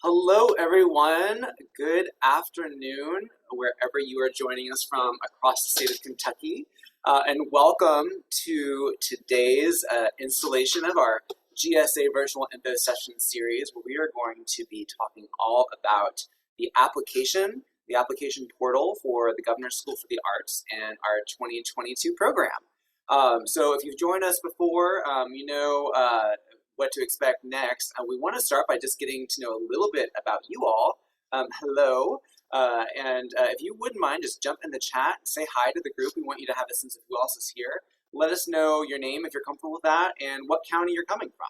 Hello, everyone. Good afternoon, wherever you are joining us from across the state of Kentucky. And welcome to today's installation of our GSA Virtual Info Session series, where we are going to be talking all about the application portal for the Governor's School for the Arts and our 2022 program. So if you've joined us before, you know what to expect next. We want to start by just getting to know a little bit about you all. Hello, and if you wouldn't mind, just jump in the chat, say hi to the group. We want you to have a sense of who else is here. Let us know your name if you're comfortable with that and what county you're coming from.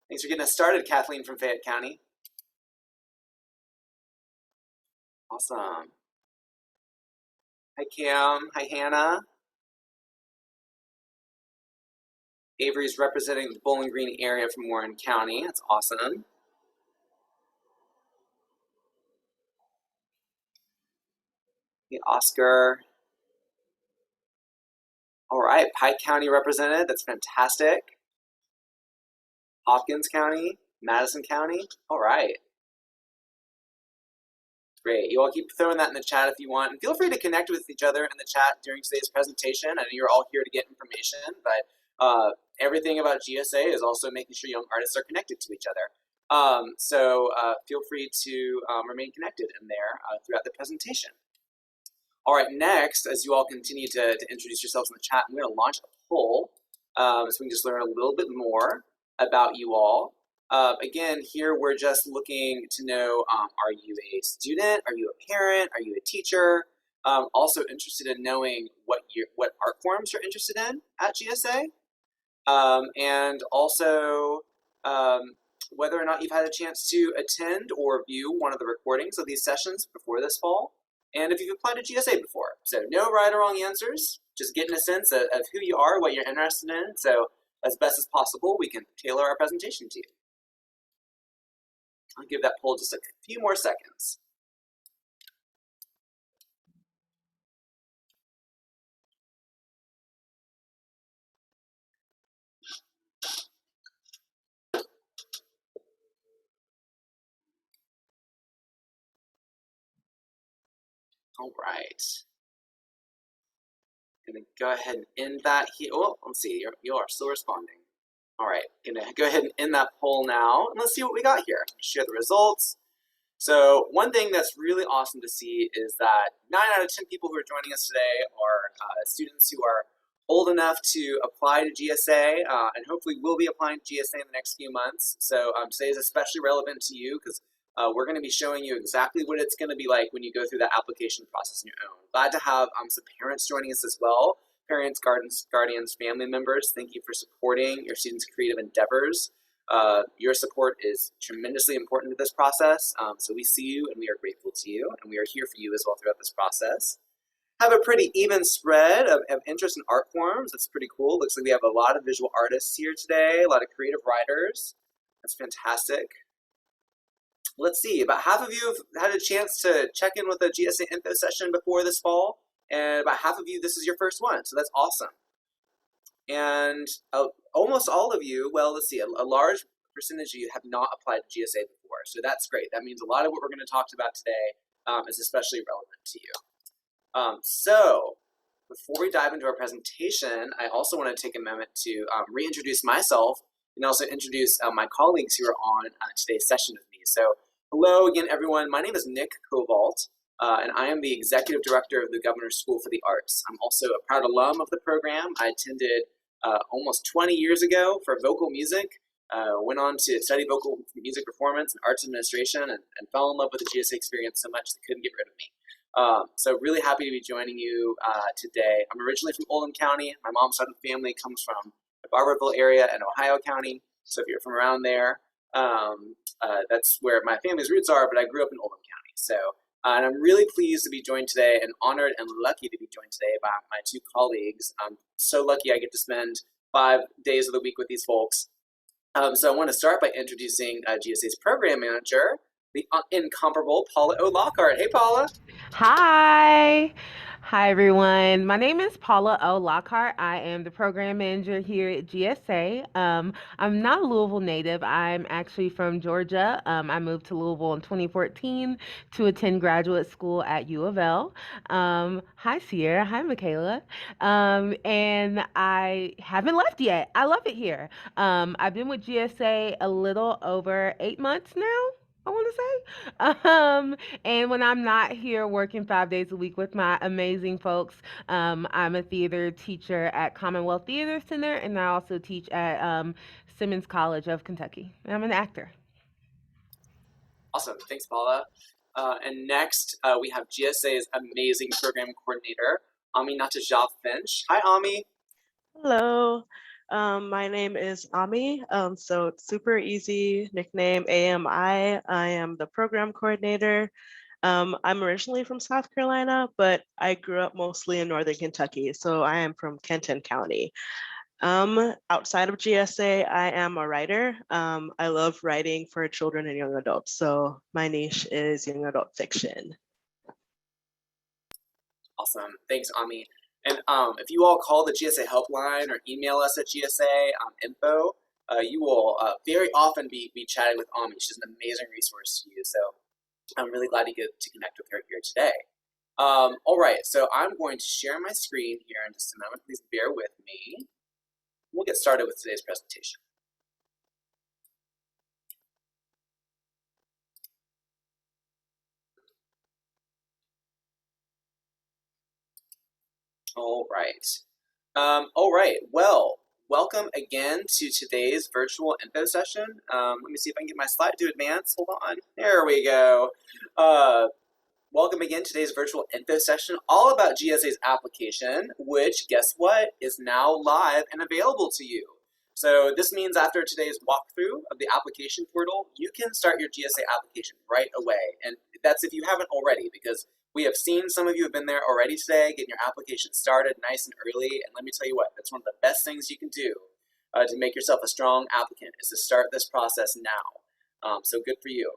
Thanks for getting us started, Kathleen from Fayette County. Awesome. Hi, Cam. Hi, Hannah. Avery's representing the Bowling Green area from Warren County. That's awesome. Hey, Oscar. All right, Pike County represented. That's fantastic. Hopkins County, Madison County. All right. Great. You all keep throwing that in the chat if you want. And feel free to connect with each other in the chat during today's presentation. I know you're all here to get information, but everything about GSA is also making sure young artists are connected to each other. So feel free to remain connected in there throughout the presentation. All right, next, as you all continue to introduce yourselves in the chat, I'm going to launch a poll so we can just learn a little bit more about you all. Again, here we're just looking to know, are you a student? Are you a parent? Are you a teacher? Also interested in knowing what art forms you're interested in at GSA. And also whether or not you've had a chance to attend or view one of the recordings of these sessions before this fall, and if you've applied to GSA before. So no right or wrong answers, just getting a sense of who you are, what you're interested in, so as best as possible, we can tailor our presentation to you. I'll give that poll just a few more seconds. All right. Gonna go ahead and end that here. Oh, let's see, you are still responding. All right, gonna go ahead and end that poll now, and let's see what we got here. Share the results. So one thing that's really awesome to see is that 9 out of 10 people who are joining us today are students who are old enough to apply to GSA, and hopefully will be applying to GSA in the next few months. So today is especially relevant to you because we're going to be showing you exactly what it's going to be like when you go through that application process on your own. Glad to have some parents joining us as well. Parents, guardians, family members, thank you for supporting your students' creative endeavors. Your support is tremendously important to this process, so we see you and we are grateful to you, and we are here for you as well throughout this process. Have a pretty even spread of interest in art forms. That's pretty cool. Looks like we have a lot of visual artists here today, a lot of creative writers. That's fantastic. Let's see, about half of you have had a chance to check in with a GSA info session before this fall, and about half of you, this is your first one, so that's awesome. And almost all of you, well, let's see, a large percentage of you have not applied to GSA before, so that's great. That means a lot of what we're going to talk about today is especially relevant to you. So before we dive into our presentation, I also want to take a moment to reintroduce myself and also introduce my colleagues who are on today's session with me. So hello again, everyone. My name is Nick Kovalt, and I am the Executive Director of the Governor's School for the Arts. I'm also a proud alum of the program. I attended almost 20 years ago for vocal music, went on to study vocal music performance and arts administration, and fell in love with the GSA experience so much they couldn't get rid of me. So really happy to be joining you today. I'm originally from Oldham County. My mom's side of the family comes from the Barberville area in Ohio County. So if you're from around there, that's where my family's roots are, but I grew up in Oldham County. So, and I'm really pleased to be joined today and honored and lucky to be joined today by my two colleagues. I'm so lucky I get to spend 5 days of the week with these folks. So I want to start by introducing GSA's program manager, the incomparable Paula O. Lockhart. Hey, Paula. Hi. Hi, everyone. My name is Paula O. Lockhart. I am the program manager here at GSA. I'm not a Louisville native. I'm actually from Georgia. I moved to Louisville in 2014 to attend graduate school at U of L. Hi, Sierra. Hi, Michaela. And I haven't left yet. I love it here. I've been with GSA a little over 8 months now. I want to say. And when I'm not here working 5 days a week with my amazing folks, I'm a theater teacher at Commonwealth Theater Center, and I also teach at Simmons College of Kentucky. I'm an actor. Awesome. Thanks, Paula. And next, we have GSA's amazing program coordinator, Ami Natajab Finch. Hi, Ami. Hello, my name is Ami. So it's super easy nickname AMI. I am the program coordinator. I'm originally from South Carolina, but I grew up mostly in Northern Kentucky. So I am from Kenton County. Outside of GSA, I am a writer. I love writing for children and young adults. So my niche is young adult fiction. Awesome. Thanks, Ami. And if you all call the GSA helpline or email us at GSA info, you will very often be chatting with Ami. She's an amazing resource to you. So I'm really glad to get to connect with her here today. All right, so I'm going to share my screen here in just a moment. Please bear with me. We'll get started with today's presentation. All right. Well, welcome again to today's virtual info session. Let me see if I can get my slide to advance. Hold on. There we go. Welcome again to today's virtual info session, all about GSA's application, which, guess what, is now live and available to you. So this means after today's walkthrough of the application portal, you can start your GSA application right away. And that's if you haven't already, because we have seen some of you have been there already today, getting your application started nice and early. And let me tell you what, that's one of the best things you can do to make yourself a strong applicant, is to start this process now. So good for you.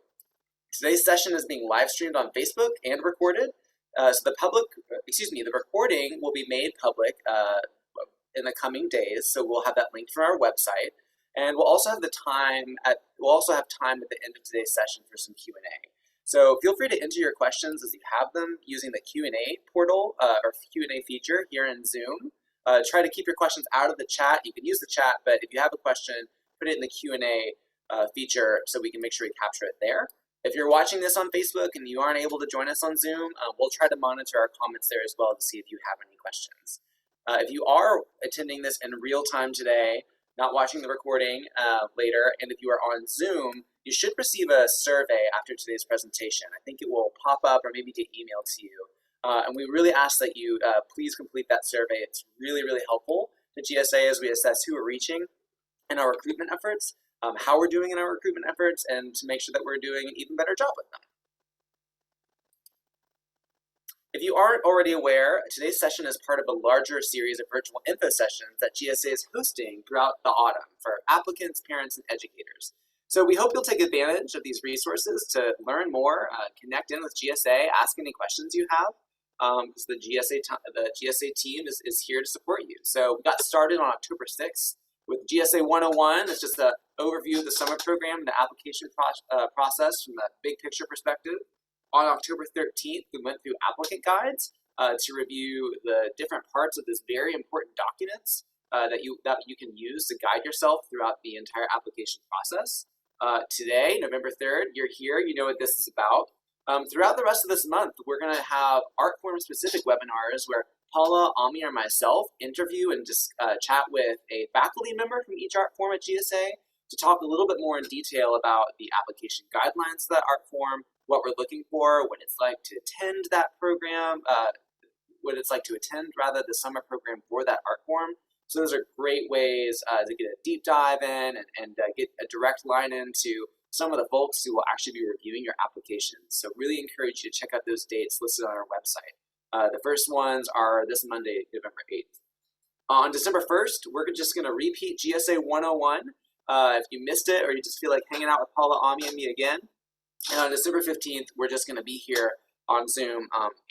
Today's session is being live streamed on Facebook and recorded. So the recording will be made public in the coming days. So we'll have that linked from our website, and we'll also have time at the end of today's session for some Q&A. So feel free to enter your questions as you have them using the Q&A portal or Q&A feature here in Zoom. Try to keep your questions out of the chat. You can use the chat, but if you have a question, put it in the Q&A feature so we can make sure we capture it there. If you're watching this on Facebook and you aren't able to join us on Zoom, we'll try to monitor our comments there as well to see if you have any questions. If you are attending this in real time today, not watching the recording later, and if you are on Zoom, you should receive a survey after today's presentation. I think it will pop up or maybe get emailed to you. And we really ask that you please complete that survey. It's really, really helpful to GSA as we assess who we're reaching in our recruitment efforts, how we're doing in our recruitment efforts, and to make sure that we're doing an even better job with them. If you aren't already aware, today's session is part of a larger series of virtual info sessions that GSA is hosting throughout the autumn for applicants, parents, and educators. So we hope you'll take advantage of these resources to learn more, connect in with GSA, ask any questions you have, because the GSA team is here to support you. So we got started on October 6th with GSA 101. It's just an overview of the summer program, the application process from the big picture perspective. On October 13th, we went through applicant guides to review the different parts of this very important documents that you can use to guide yourself throughout the entire application process. Today, November 3rd, you're here, you know what this is about. Throughout the rest of this month, we're going to have art form specific webinars where Paula, Ami, or myself interview and just chat with a faculty member from each art form at GSA to talk a little bit more in detail about the application guidelines for that art form, what we're looking for, what it's like to attend that program, the summer program for that art form. So those are great ways to get a deep dive in and get a direct line into some of the folks who will actually be reviewing your application. So really encourage you to check out those dates listed on our website. The first ones are this Monday, November 8th. On December 1st, we're just going to repeat GSA 101. If you missed it or you just feel like hanging out with Paula, Ami, and me again. And on December 15th, we're just going to be here on Zoom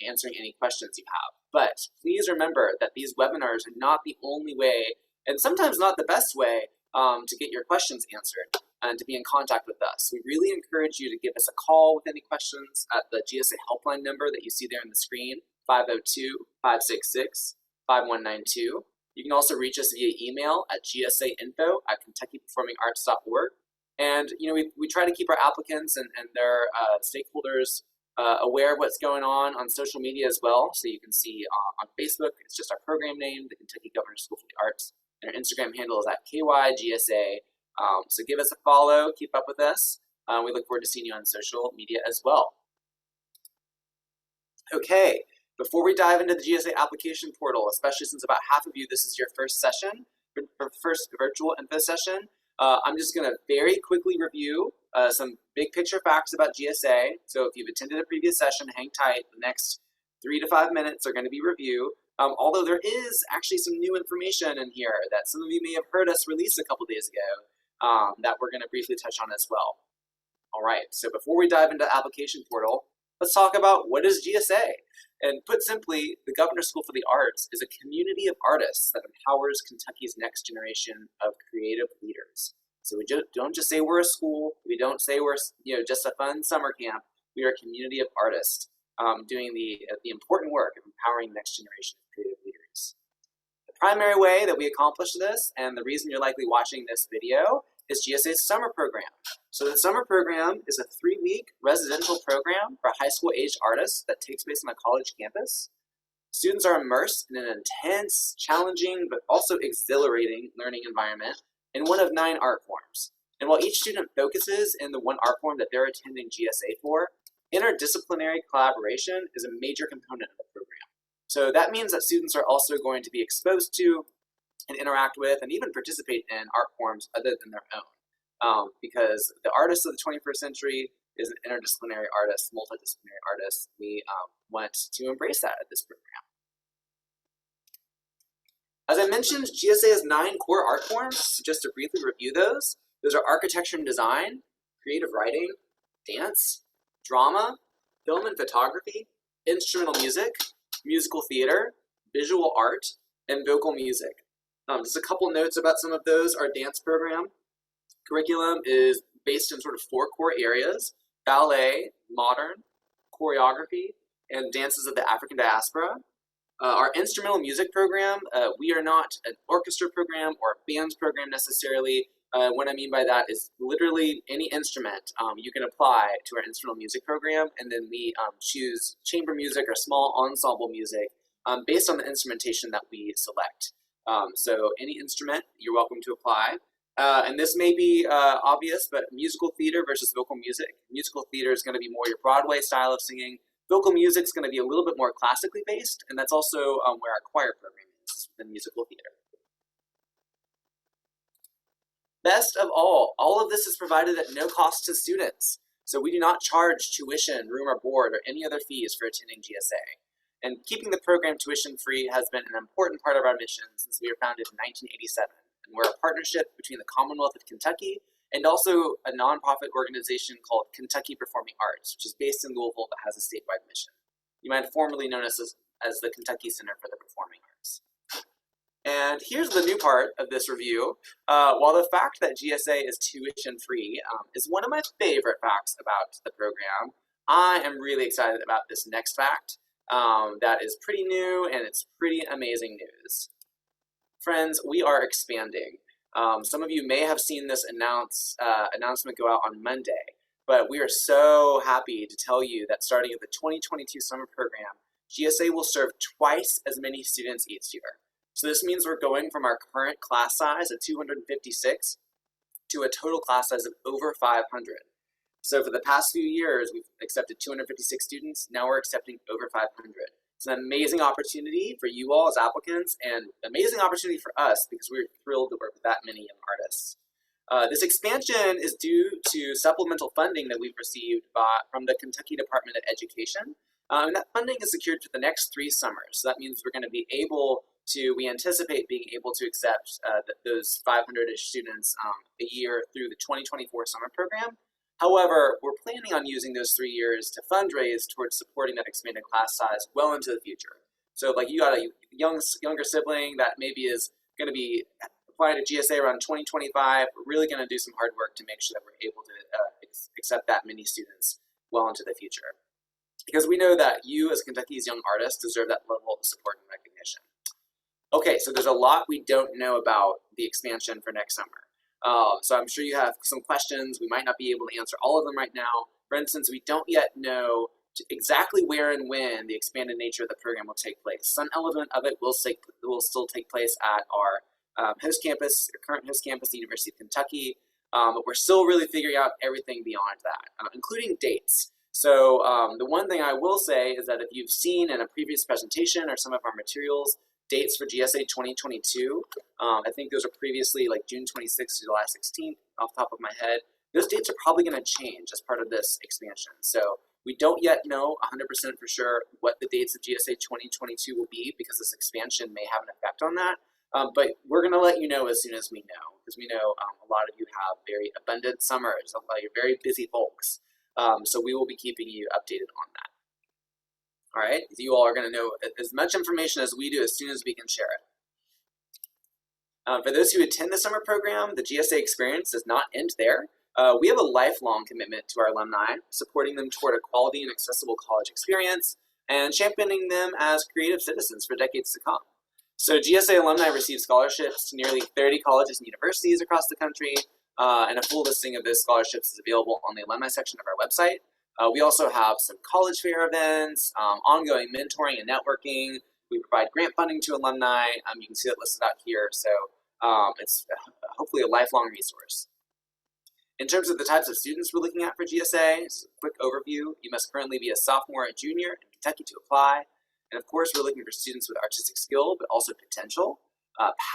answering any questions you have. But please remember that these webinars are not the only way, and sometimes not the best way, to get your questions answered and to be in contact with us. We really encourage you to give us a call with any questions at the GSA helpline number that you see there on the screen, 502-566-5192. You can also reach us via email at gsainfo@kentuckyperformingarts.org. And we try to keep our applicants and their stakeholders aware of what's going on social media as well. So you can see on Facebook, it's just our program name, the Kentucky Governor's School for the Arts. And our Instagram handle is at KYGSA. So give us a follow, keep up with us. We look forward to seeing you on social media as well. Okay, before we dive into the GSA application portal, especially since about half of you, this is your first session, first virtual info session, I'm just going to very quickly review some big picture facts about GSA. So if you've attended a previous session, hang tight. The next 3 to 5 minutes are going to be review. Although there is actually some new information in here that some of you may have heard us release a couple days ago that we're going to briefly touch on as well. All right, so before we dive into the application portal, let's talk about what is GSA. And put simply, the Governor's School for the Arts is a community of artists that empowers Kentucky's next generation of creative leaders. So we don't just say we're a school. We don't say we're just a fun summer camp. We are a community of artists doing the important work of empowering the next generation of creative leaders. The primary way that we accomplish this, and the reason you're likely watching this video, is GSA's summer program. So the summer program is a 3-week residential program for high school aged artists that takes place on a college campus. Students are immersed in an intense, challenging, but also exhilarating learning environment in one of 9 art forms. And while each student focuses in the one art form that they're attending GSA for, interdisciplinary collaboration is a major component of the program. So that means that students are also going to be exposed to and interact with and even participate in art forms other than their own. Because the artist of the 21st century is an interdisciplinary artist, multidisciplinary artist. We want to embrace that at this program. As I mentioned, GSA has 9 core art forms. So just to briefly review those are architecture and design, creative writing, dance, drama, film and photography, instrumental music, musical theater, visual art, and vocal music. Just a couple notes about some of those. Our dance program curriculum is based in sort of 4 core areas: ballet, modern, choreography, and dances of the African diaspora. Our instrumental music program, we are not an orchestra program or a bands program necessarily. What I mean by that is literally any instrument you can apply to our instrumental music program, and then we choose chamber music or small ensemble music based on the instrumentation that we select. So any instrument you're welcome to apply. And this may be obvious, but musical theater versus vocal music. Musical theater is going to be more your Broadway style of singing. Vocal music is going to be a little bit more classically based, and that's also where our choir program is, the musical theater. Best of all of this is provided at no cost to students. So we do not charge tuition, room or board, or any other fees for attending GSA. And keeping the program tuition free has been an important part of our mission since we were founded in 1987. And we're a partnership between the Commonwealth of Kentucky and also a nonprofit organization called Kentucky Performing Arts, which is based in Louisville but has a statewide mission. You might have formerly known us as the Kentucky Center for the Performing Arts. And here's the new part of this review. While the fact that GSA is tuition free is one of my favorite facts about the program, I am really excited about this next fact that is pretty new and it's pretty amazing news. Friends, we are expanding. Some of you may have seen this announcement go out on Monday, but we are so happy to tell you that starting at the 2022 summer program, GSA will serve twice as many students each year. So this means we're going from our current class size of 256 to a total class size of over 500. So for the past few years, we've accepted 256 students. Now we're accepting over 500. It's an amazing opportunity for you all as applicants and amazing opportunity for us because we're thrilled to work with that many young artists. This expansion is due to supplemental funding that we've received from the Kentucky Department of Education. And that funding is secured for the next 3 summers. So that means we're going to be able to, we anticipate being able to accept those 500-ish students a year through the 2024 summer program. However, we're planning on using those 3 years to fundraise towards supporting that expanded class size well into the future. So like you got a younger sibling that maybe is going to be applying to GSA around 2025, we're really going to do some hard work to make sure that we're able to accept that many students well into the future. Because we know that you as Kentucky's young artists deserve that level of support and recognition. Okay, so there's a lot we don't know about the expansion for next summer. So I'm sure you have some questions. We might not be able to answer all of them right now. For instance, we don't yet know exactly where and when the expanded nature of the program will take place. Some element of it will still take place at our host campus, our current host campus, the University of Kentucky, but we're still really figuring out everything beyond that, including dates. So the one thing I will say is that if you've seen in a previous presentation or some of our materials, dates for GSA 2022, I think those are previously like June 26th to July 16th off the top of my head. Those dates are probably going to change as part of this expansion. So we don't yet know 100% for sure what the dates of GSA 2022 will be because this expansion may have an effect on that. But we're going to let you know as soon as we know, because we know a lot of you have very abundant summers, you're very busy folks. So we will be keeping you updated on that. All right, you all are going to know as much information as we do as soon as we can share it. For those who attend the summer program, the GSA experience does not end there. We have a lifelong commitment to our alumni, supporting them toward a quality and accessible college experience and championing them as creative citizens for decades to come. So GSA alumni receive scholarships to nearly 30 colleges and universities across the country, and a full listing of those scholarships is available on the alumni section of our website. We also have some college fair events, ongoing mentoring and networking. We provide grant funding to alumni. You can see that listed out here, so it's hopefully a lifelong resource. In terms of the types of students we're looking at for GSA, just a quick overview. You must currently be a sophomore or junior in Kentucky to apply. And of course, we're looking for students with artistic skill, but also potential,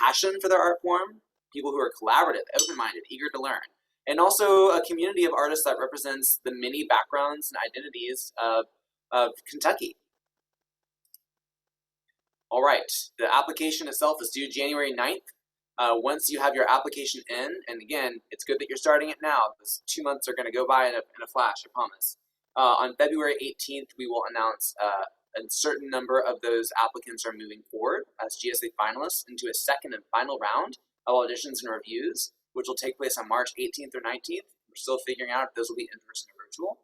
passion for their art form, people who are collaborative, open-minded, eager to learn, and also a community of artists that represents the many backgrounds and identities of Kentucky. All right, the application itself is due January 9th. Once you have your application in, and again, it's good that you're starting it now. Those 2 months are going to go by in a flash, I promise. On February 18th, we will announce a certain number of those applicants are moving forward as GSA finalists into a second and final round of auditions and reviews, which will take place on March 18th or 19th. We're still figuring out if those will be in-person or virtual.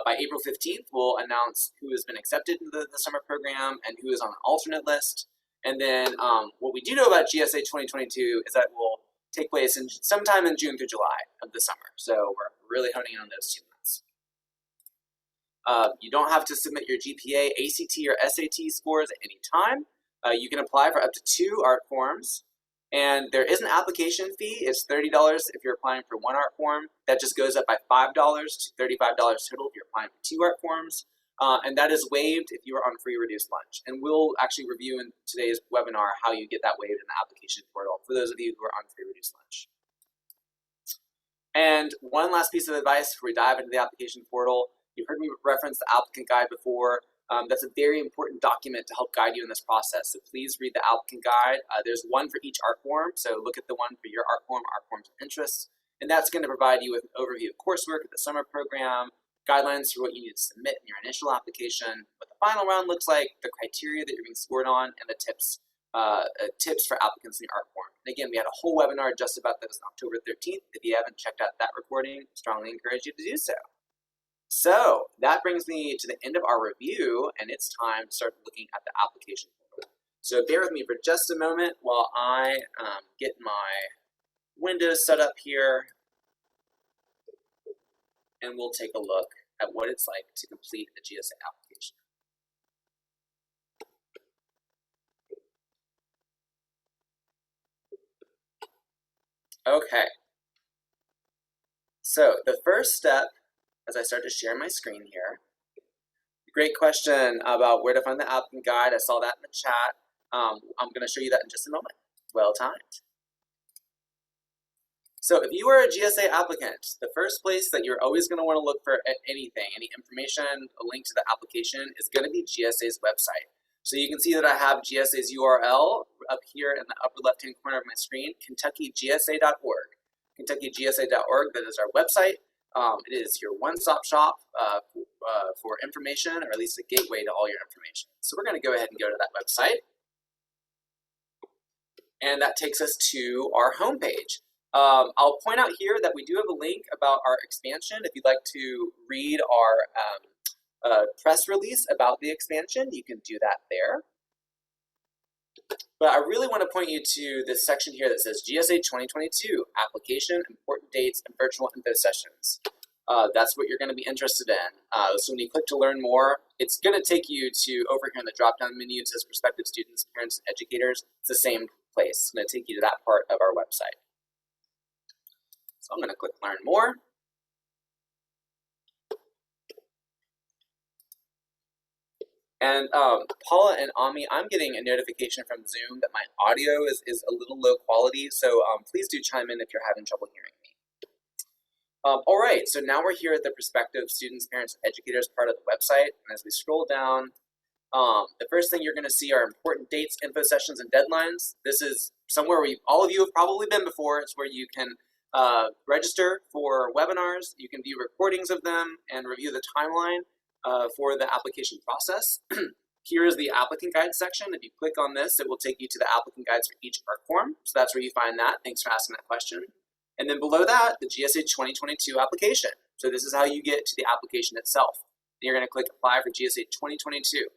By April 15th, we'll announce who has been accepted into the summer program and who is on an alternate list. And then what we do know about GSA 2022 is that it will take place sometime in June through July of the summer. So we're really honing in on those 2 months. You don't have to submit your GPA, ACT, or SAT scores at any time. You can apply for up to 2 art forms. And there is an application fee. It's $30 if you're applying for 1 art form. That just goes up by $5 to $35 total if you're applying for 2 art forms. And that is waived if you are on free reduced lunch. And we'll actually review in today's webinar how you get that waived in the application portal for those of you who are on free reduced lunch. And one last piece of advice before we dive into the application portal. You've heard me reference the applicant guide before. That's a very important document to help guide you in this process. So please read the applicant guide. There's one for each art form. So look at the one for your art forms of interest. And that's going to provide you with an overview of coursework at the summer program, guidelines for what you need to submit in your initial application, what the final round looks like, the criteria that you're being scored on, and the tips for applicants in your art form. And again, we had a whole webinar just about this on October 13th. If you haven't checked out that recording, I strongly encourage you to do so. So that brings me to the end of our review, and it's time to start looking at the application portal. So bear with me for just a moment while I get my windows set up here, and we'll take a look at what it's like to complete a GSA application. Okay. So the first step, as I start to share my screen here, great question about where to find the applicant guide. I saw that in the chat. I'm going to show you that in just a moment. Well timed. So if you are a GSA applicant, the first place that you're always going to want to look for anything, any information, a link to the application is going to be GSA's website. So you can see that I have GSA's URL up here in the upper left-hand corner of my screen, KentuckyGSA.org. KentuckyGSA.org, that is our website. It is your one-stop shop for information, or at least a gateway to all your information. So we're going to go ahead and go to that website. And that takes us to our homepage. I'll point out here that we do have a link about our expansion. If you'd like to read our press release about the expansion, you can do that there. But I really want to point you to this section here that says GSA 2022, Application, Important Dates, and Virtual Info Sessions. That's what you're going to be interested in. So when you click to learn more, it's going to take you to over here in the drop-down menu. It says prospective students, parents, and educators. It's the same place. It's going to take you to that part of our website. So I'm going to click learn more. And Paula and Ami, I'm getting a notification from Zoom that my audio is a little low quality, so please do chime in if you're having trouble hearing me. All right, so now we're here at the prospective students, parents, and educators part of the website, and as we scroll down, the first thing you're going to see are important dates, info sessions, and deadlines. This is somewhere where all of you have probably been before. It's where you can register for webinars, you can view recordings of them, and review the timeline for the application process. Here is the applicant guide section. If you click on this, it will take you to the applicant guides for each ARC form. So that's where you find that. Thanks for asking that question. And then below that, the GSA 2022 application. So this is how you get to the application itself. Then you're going to click apply for GSA 2022.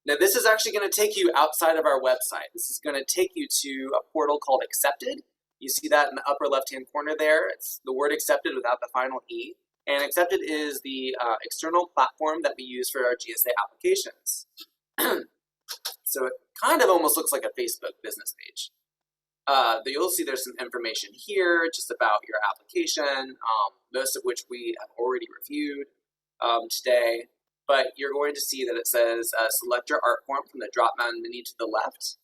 Now this is actually going to take you outside of our website. This is going to take you to a portal called Accepted. You see that in the upper left-hand corner there. It's the word accepted without the final E. And Accepted is the external platform that we use for our GSA applications. So it kind of almost looks like a Facebook business page. You'll see there's some information here just about your application, most of which we have already reviewed today. But you're going to see that it says select your ARC form from the drop-down menu to the left.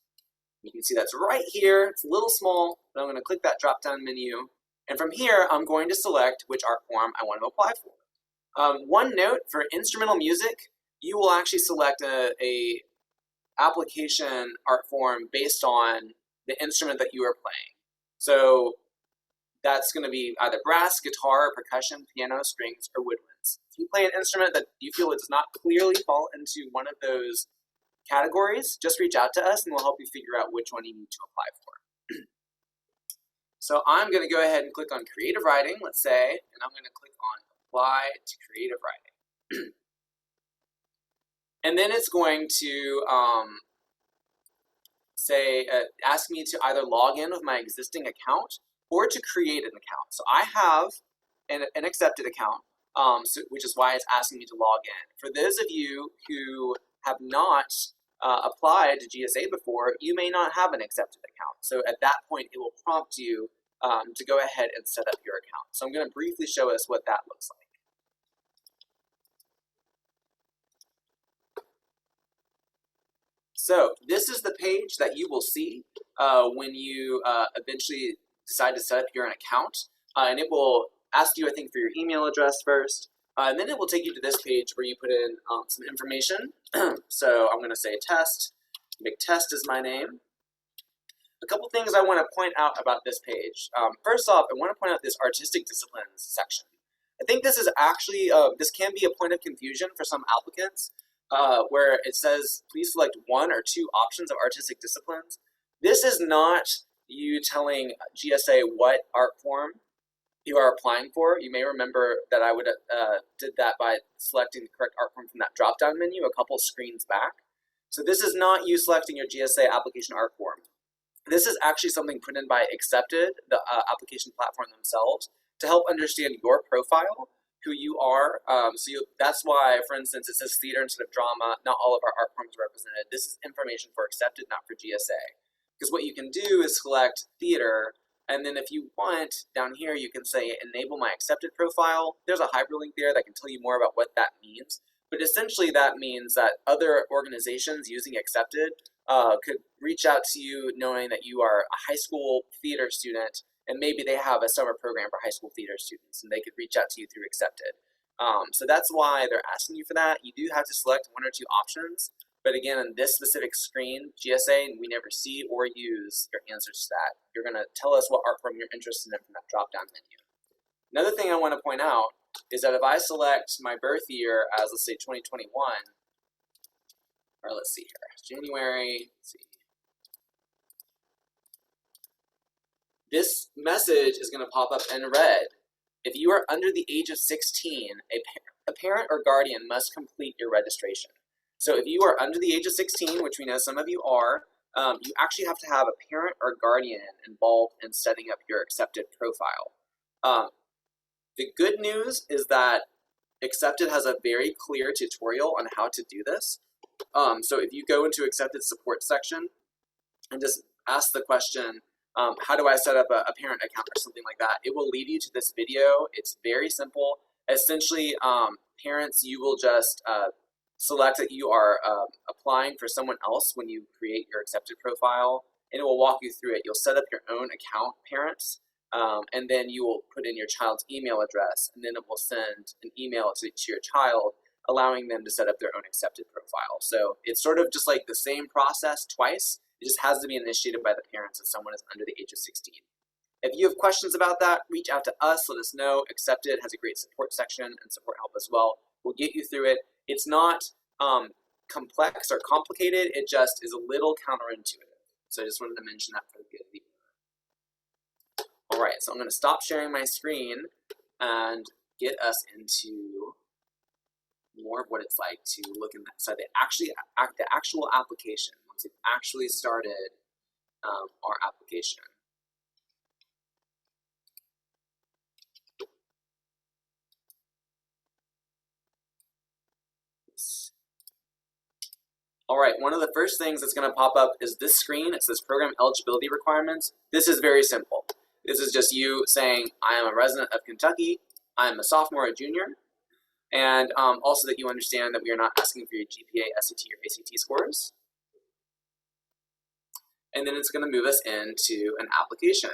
You can see that's right here. It's a little small, but I'm going to click that drop-down menu. And from here, I'm going to select which ARC form I want to apply for. One note, for instrumental music, you will actually select a application ARC form based on the instrument that you are playing. So that's going to be either brass, guitar, percussion, piano, strings, or woodwinds. If you play an instrument that you feel does not clearly fall into one of those categories, just reach out to us and we'll help you figure out which one you need to apply for. So I'm going to go ahead and click on creative writing, let's say, and I'm going to click on apply to creative writing. And then it's going to ask me to either log in with my existing account or to create an account. So I have an accepted account, which is why it's asking me to log in. For those of you who have not applied to GSA before, you may not have an accepted account. So at that point, it will prompt you to go ahead and set up your account. So I'm going to briefly show us what that looks like. So this is the page that you will see when you eventually decide to set up your account. And it will ask you, I think, for your email address first. And then it will take you to this page where you put in some information. So I'm going to say test. Make test is my name. A couple things I want to point out about this page. First off, I want to point out this artistic disciplines section. I think this is actually, this can be a point of confusion for some applicants where it says, please select one or two options of artistic disciplines. This is not you telling GSA what art form you are applying for. You may remember that I did that by selecting the correct art form from that drop-down menu a couple screens back. So this is not you selecting your GSA application art form. This is actually something put in by Accepted, the application platform themselves, to help understand your profile, who you are. That's why, for instance, it says theater instead of drama. Not all of our art forms are represented. This is information for Accepted, not for GSA. Because what you can do is select theater, and then if you want, down here you can say enable my Accepted profile. There's a hyperlink there that can tell you more about what that means. But essentially that means that other organizations using Accepted could reach out to you knowing that you are a high school theater student, and maybe they have a summer program for high school theater students, and they could reach out to you through Accepted. So that's why they're asking you for that. You do have to select one or two options, but again, on this specific screen, GSA, we never see or use your answers to that. You're going to tell us what art form you're interested in from that drop-down menu. Another thing I want to point out is that if I select my birth year as, let's say, 2021, or let's see here, January, let's see. This message is going to pop up in red. If you are under the age of 16, a parent or guardian must complete your registration. So if you are under the age of 16, which we know some of you are, you actually have to have a parent or guardian involved in setting up your accepted profile. The good news is that Accepted has a very clear tutorial on how to do this. So if you go into Accepted support section and just ask the question, how do I set up a parent account or something like that, it will lead you to this video. It's very simple. Essentially, parents, you will just select that you are applying for someone else when you create your Accepted profile, and it will walk you through it. You'll set up your own account, parents, and then you will put in your child's email address, and then it will send an email to your child, allowing them to set up their own Accepted profile. So it's sort of just like the same process twice. It just has to be initiated by the parents if someone is under the age of 16. If you have questions about that, reach out to us, let us know. Accepted has a great support section and support help as well. We'll get you through it. It's not complex or complicated, it just is a little counterintuitive. So I just wanted to mention that for the good of the order. All right, so I'm going to stop sharing my screen and get us into more of what it's like to look inside the actual application once we've actually started our application. All right, one of the first things that's going to pop up is this screen. It says Program Eligibility Requirements. This is very simple. This is just you saying, I am a resident of Kentucky, I am a sophomore or junior, and also that you understand that we are not asking for your GPA, SAT, or ACT scores. And then it's going to move us into an application.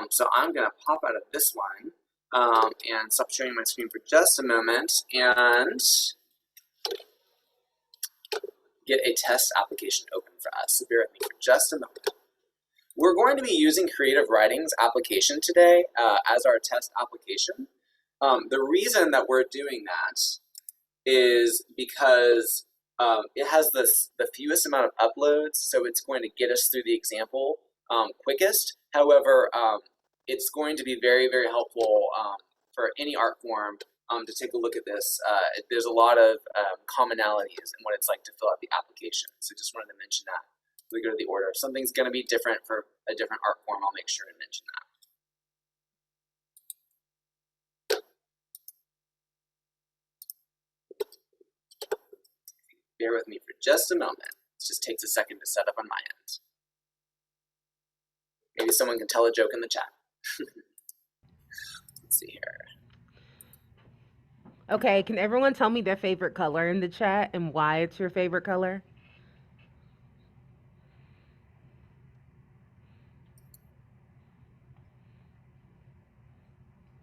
So I'm going to pop out of this one and stop sharing my screen for just a moment and get a test application open for us. So bear with me for just a moment. We're going to be using Creative Writing's application today as our test application. The reason that we're doing that is because it has the fewest amount of uploads, so it's going to get us through the example quickest. However, it's going to be very, very helpful for any art form to take a look at this. There's a lot of commonalities in what it's like to fill out the application, so just wanted to mention that. We go to the order. If something's going to be different for a different art form, I'll make sure to mention that. Bear with me for just a moment. It just takes a second to set up on my end. Maybe someone can tell a joke in the chat. Let's see here. Okay, can everyone tell me their favorite color in the chat and why it's your favorite color?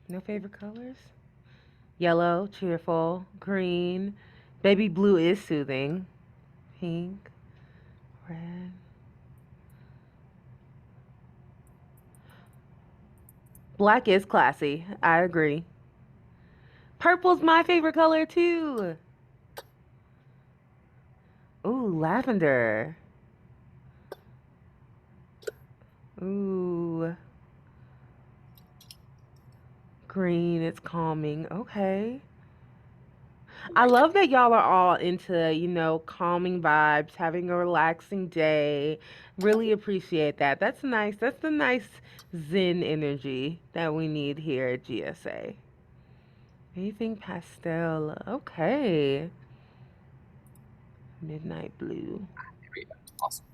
No favorite colors? Yellow, cheerful, green, baby blue is soothing, pink, red. Black is classy, I agree. Purple's my favorite color too. Ooh, lavender. Ooh. Green, it's calming. Okay. I love that y'all are all into, you know, calming vibes, having a relaxing day. Really appreciate that. That's nice. That's the nice Zen energy that we need here at GSA. Anything pastel. Okay. Midnight blue. There we go. Awesome.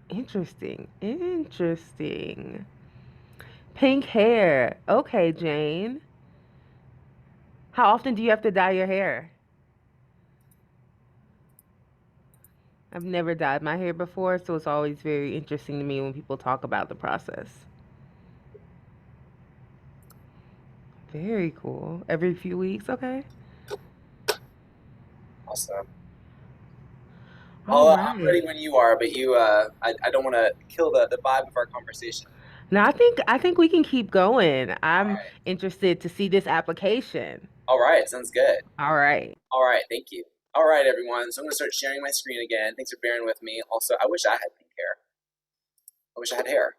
Interesting. Interesting. Pink hair. Okay, Jane. How often do you have to dye your hair? I've never dyed my hair before, so it's always very interesting to me when people talk about the process. Very cool. Every few weeks, okay? Awesome. All I'm right. ready when you are, but you, I don't want to kill the vibe of our conversation. Now I think we can keep going. All I'm right. interested to see this application. All right, sounds good. All right. All right, thank you. All right, everyone. So I'm going to start sharing my screen again. Thanks for bearing with me. Also, I wish I had pink hair. I wish I had hair.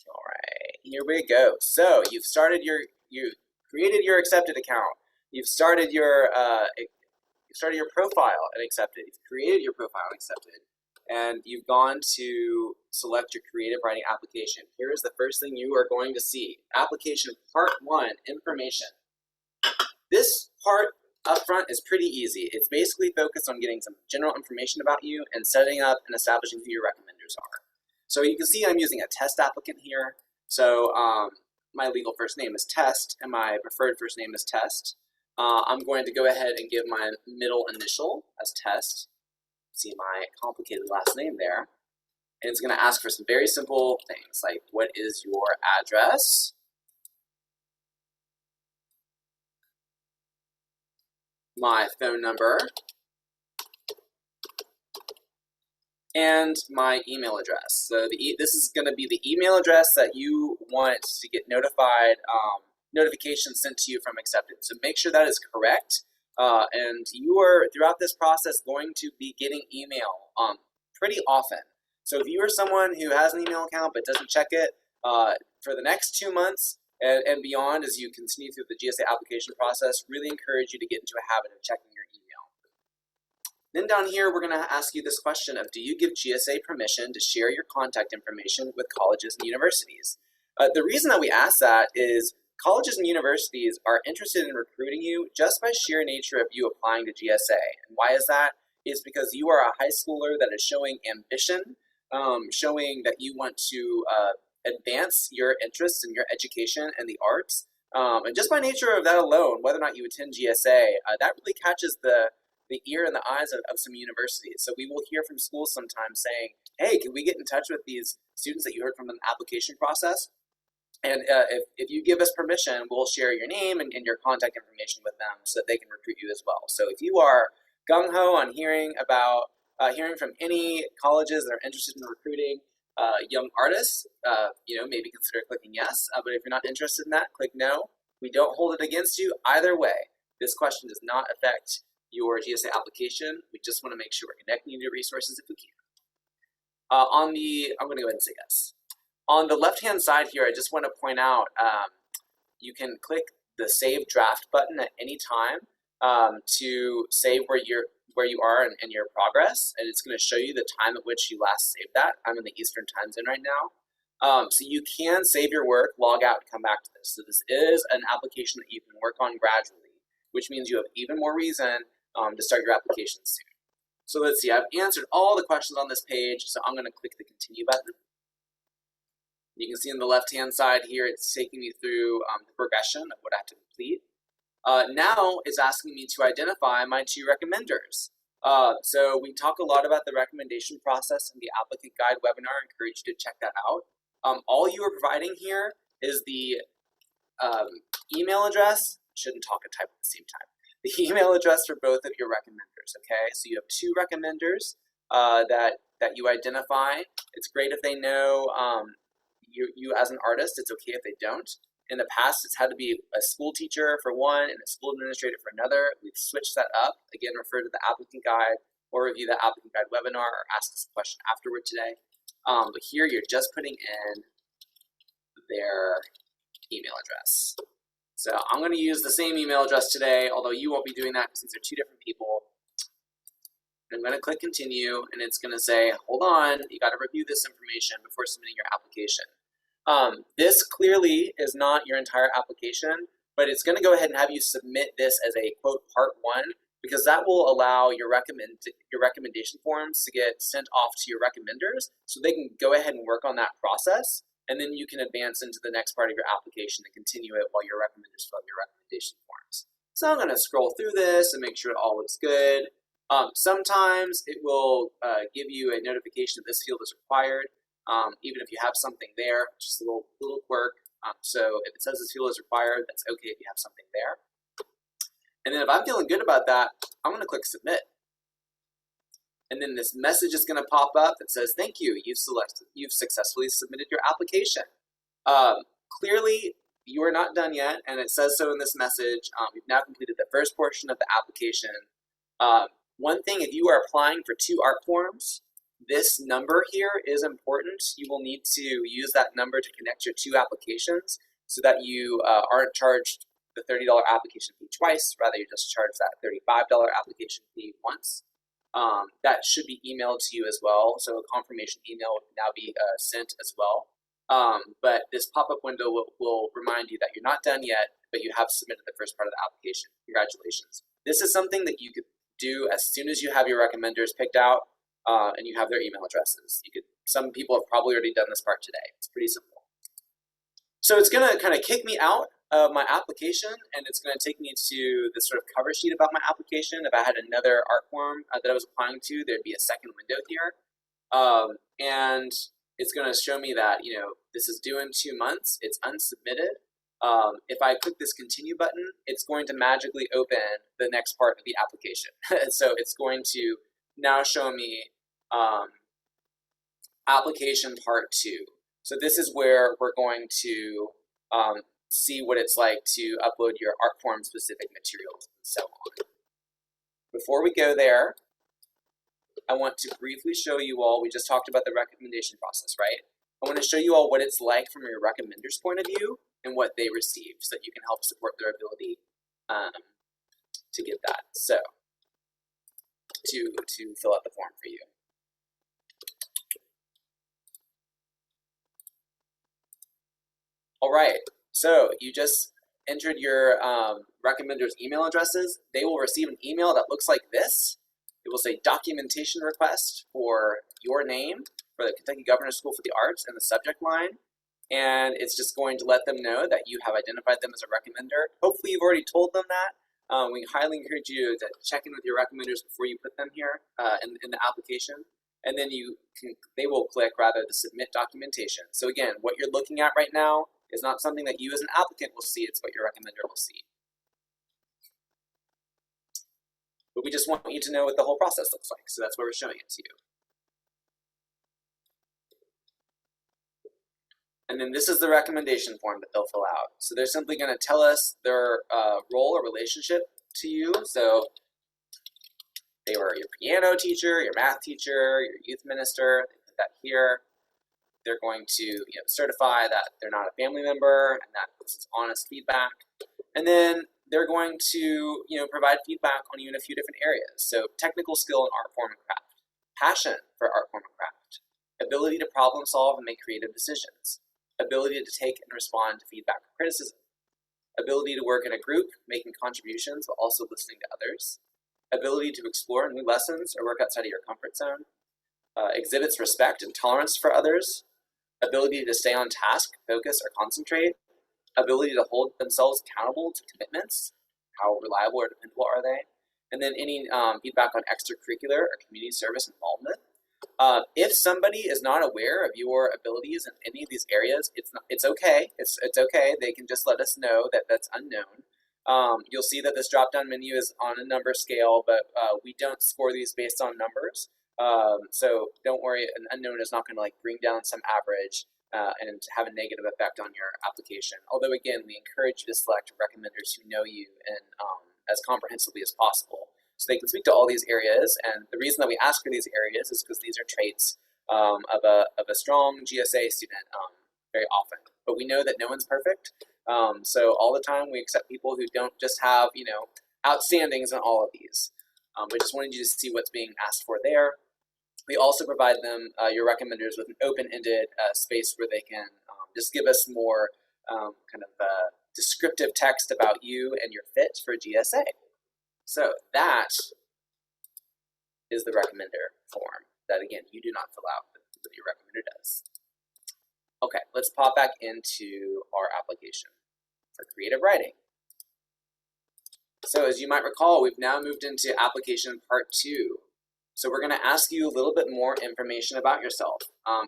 All right, here we go. So you created your accepted account. You've started your profile and accepted. You've created your profile and accepted, and you've gone to select your creative writing application. Here is the first thing you are going to see: application part 1, information. This part up front is pretty easy. It's basically focused on getting some general information about you and setting up and establishing who your recommenders are. So you can see I'm using a test applicant here. So my legal first name is Test, and my preferred first name is Test. I'm going to go ahead and give my middle initial as Test. See my complicated last name there. And it's going to ask for some very simple things like, what is your address? My phone number, and my email address. So this is going to be the email address that you want to get notifications sent to you from acceptance. So make sure that is correct. And you are, throughout this process, going to be getting email pretty often. So if you are someone who has an email account but doesn't check it, for the next 2 months, and beyond, as you continue through the GSA application process, really encourage you to get into a habit of checking your email. Then down here, we're going to ask you this question of, do you give GSA permission to share your contact information with colleges and universities? The reason that we ask that is colleges and universities are interested in recruiting you just by sheer nature of you applying to GSA. And why is that? Is because you are a high schooler that is showing ambition, showing that you want to advance your interests in your education and the arts. And just by nature of that alone, whether or not you attend GSA, that really catches the ear and the eyes of some universities. So we will hear from schools sometimes saying, hey, can we get in touch with these students that you heard from in the application process? And if you give us permission, we'll share your name and your contact information with them so that they can recruit you as well. So if you are gung-ho on hearing from any colleges that are interested in recruiting young artists, maybe consider clicking yes. But if you're not interested in that, click no. We don't hold it against you either way. This question does not affect your GSA application. We just want to make sure we're connecting you to resources if we can. I'm going to go ahead and say yes. On the left-hand side here, I just want to point out you can click the Save Draft button at any time to save where you are in your progress, and it's going to show you the time at which you last saved that. I'm in the Eastern time zone right now. So you can save your work, log out, and come back to this. So this is an application that you can work on gradually, which means you have even more reason to start your application soon. So let's see, I've answered all the questions on this page, so I'm going to click the Continue button. You can see on the left-hand side here, it's taking me through the progression of what I have to complete. Now it's asking me to identify my 2 recommenders. So we talk a lot about the recommendation process in the applicant guide webinar. I encourage you to check that out. All you are providing here is the email address. Shouldn't talk and type at the same time. The email address for both of your recommenders. Okay, so you have 2 recommenders that you identify. It's great if they know you as an artist. It's okay if they don't. In the past, it's had to be a school teacher for one and a school administrator for another. We've switched that up. Again, refer to the applicant guide or review the applicant guide webinar or ask us a question afterward today. But here you're just putting in their email address. So I'm going to use the same email address today, although you won't be doing that because these are 2 different people. I'm going to click continue, and it's going to say, hold on, you got to review this information before submitting your application. This clearly is not your entire application, but it's going to go ahead and have you submit this as a quote part 1, because that will allow your recommendation forms to get sent off to your recommenders so they can go ahead and work on that process, and then you can advance into the next part of your application and continue it while your recommenders fill out your recommendation forms. So I'm going to scroll through this and make sure it all looks good. Sometimes it will give you a notification that this field is required. Even if you have something there, just a little quirk. So if it says this field is required, that's okay if you have something there. And then if I'm feeling good about that, I'm going to click submit. And then this message is going to pop up that says, thank you, you've successfully submitted your application. Clearly, you are not done yet, and it says so in this message. You've now completed the first portion of the application. One thing, if you are applying for 2 ARC forms, this number here is important. You will need to use that number to connect your 2 applications so that you aren't charged the $30 application fee twice. Rather, you just charge that $35 application fee once. That should be emailed to you as well. So a confirmation email will now be sent as well. But this pop-up window will remind you that you're not done yet, but you have submitted the first part of the application. Congratulations. This is something that you could do as soon as you have your recommenders picked out and you have their email addresses. Some people have probably already done this part today. It's pretty simple. So it's going to kind of kick me out of my application, and it's going to take me to this sort of cover sheet about my application. If I had another ARC form that I was applying to, there'd be a second window here. And it's going to show me that, this is due in 2 months. It's unsubmitted. If I click this continue button, it's going to magically open the next part of the application. So it's going to now show me application part 2. So this is where we're going to see what it's like to upload your ARC form specific materials and so on. Before we go there, I want to briefly show you all, we just talked about the recommendation process, right? I want to show you all what it's like from your recommender's point of view and what they receive so that you can help support their ability to get that. So, to fill out the form for you. All right, so you just entered your recommender's email addresses. They will receive an email that looks like this. It will say documentation request for your name for the Kentucky Governor's School for the Arts and the subject line. And it's just going to let them know that you have identified them as a recommender. Hopefully you've already told them that. We highly encourage you to check in with your recommenders before you put them here in the application. And then they will click the submit documentation. So again, what you're looking at right now is not something that you as an applicant will see, it's what your recommender will see. But we just want you to know what the whole process looks like, so that's why we're showing it to you. And then this is the recommendation form that they'll fill out. So they're simply going to tell us their role or relationship to you. So they were your piano teacher, your math teacher, your youth minister. They put that here. They're going to certify that they're not a family member and that this is honest feedback. And then they're going to provide feedback on you in a few different areas. So technical skill in art form and craft, passion for art form and craft, ability to problem solve and make creative decisions, ability to take and respond to feedback or criticism, ability to work in a group, making contributions but also listening to others, ability to explore new lessons or work outside of your comfort zone, exhibits respect and tolerance for others, ability to stay on task, focus, or concentrate, ability to hold themselves accountable to commitments, how reliable or dependable are they, and then any feedback on extracurricular or community service involvement. If somebody is not aware of your abilities in any of these areas, it's okay. It's okay. They can just let us know that that's unknown. You'll see that this drop-down menu is on a number scale, but we don't score these based on numbers. So don't worry, an unknown is not going to bring down some average and have a negative effect on your application. Although again, we encourage you to select recommenders who know you and as comprehensively as possible, so they can speak to all these areas. And the reason that we ask for these areas is because these are traits of a strong GSA student very often. But we know that no one's perfect. So all the time we accept people who don't just have outstandings in all of these. We just wanted you to see what's being asked for there. We also provide them, your recommenders, with an open-ended space where they can just give us more descriptive text about you and your fit for GSA. So that is the recommender form that, again, you do not fill out, but your recommender does. Okay, let's pop back into our application for creative writing. So as you might recall, we've now moved into application part 2. So we're going to ask you a little bit more information about yourself.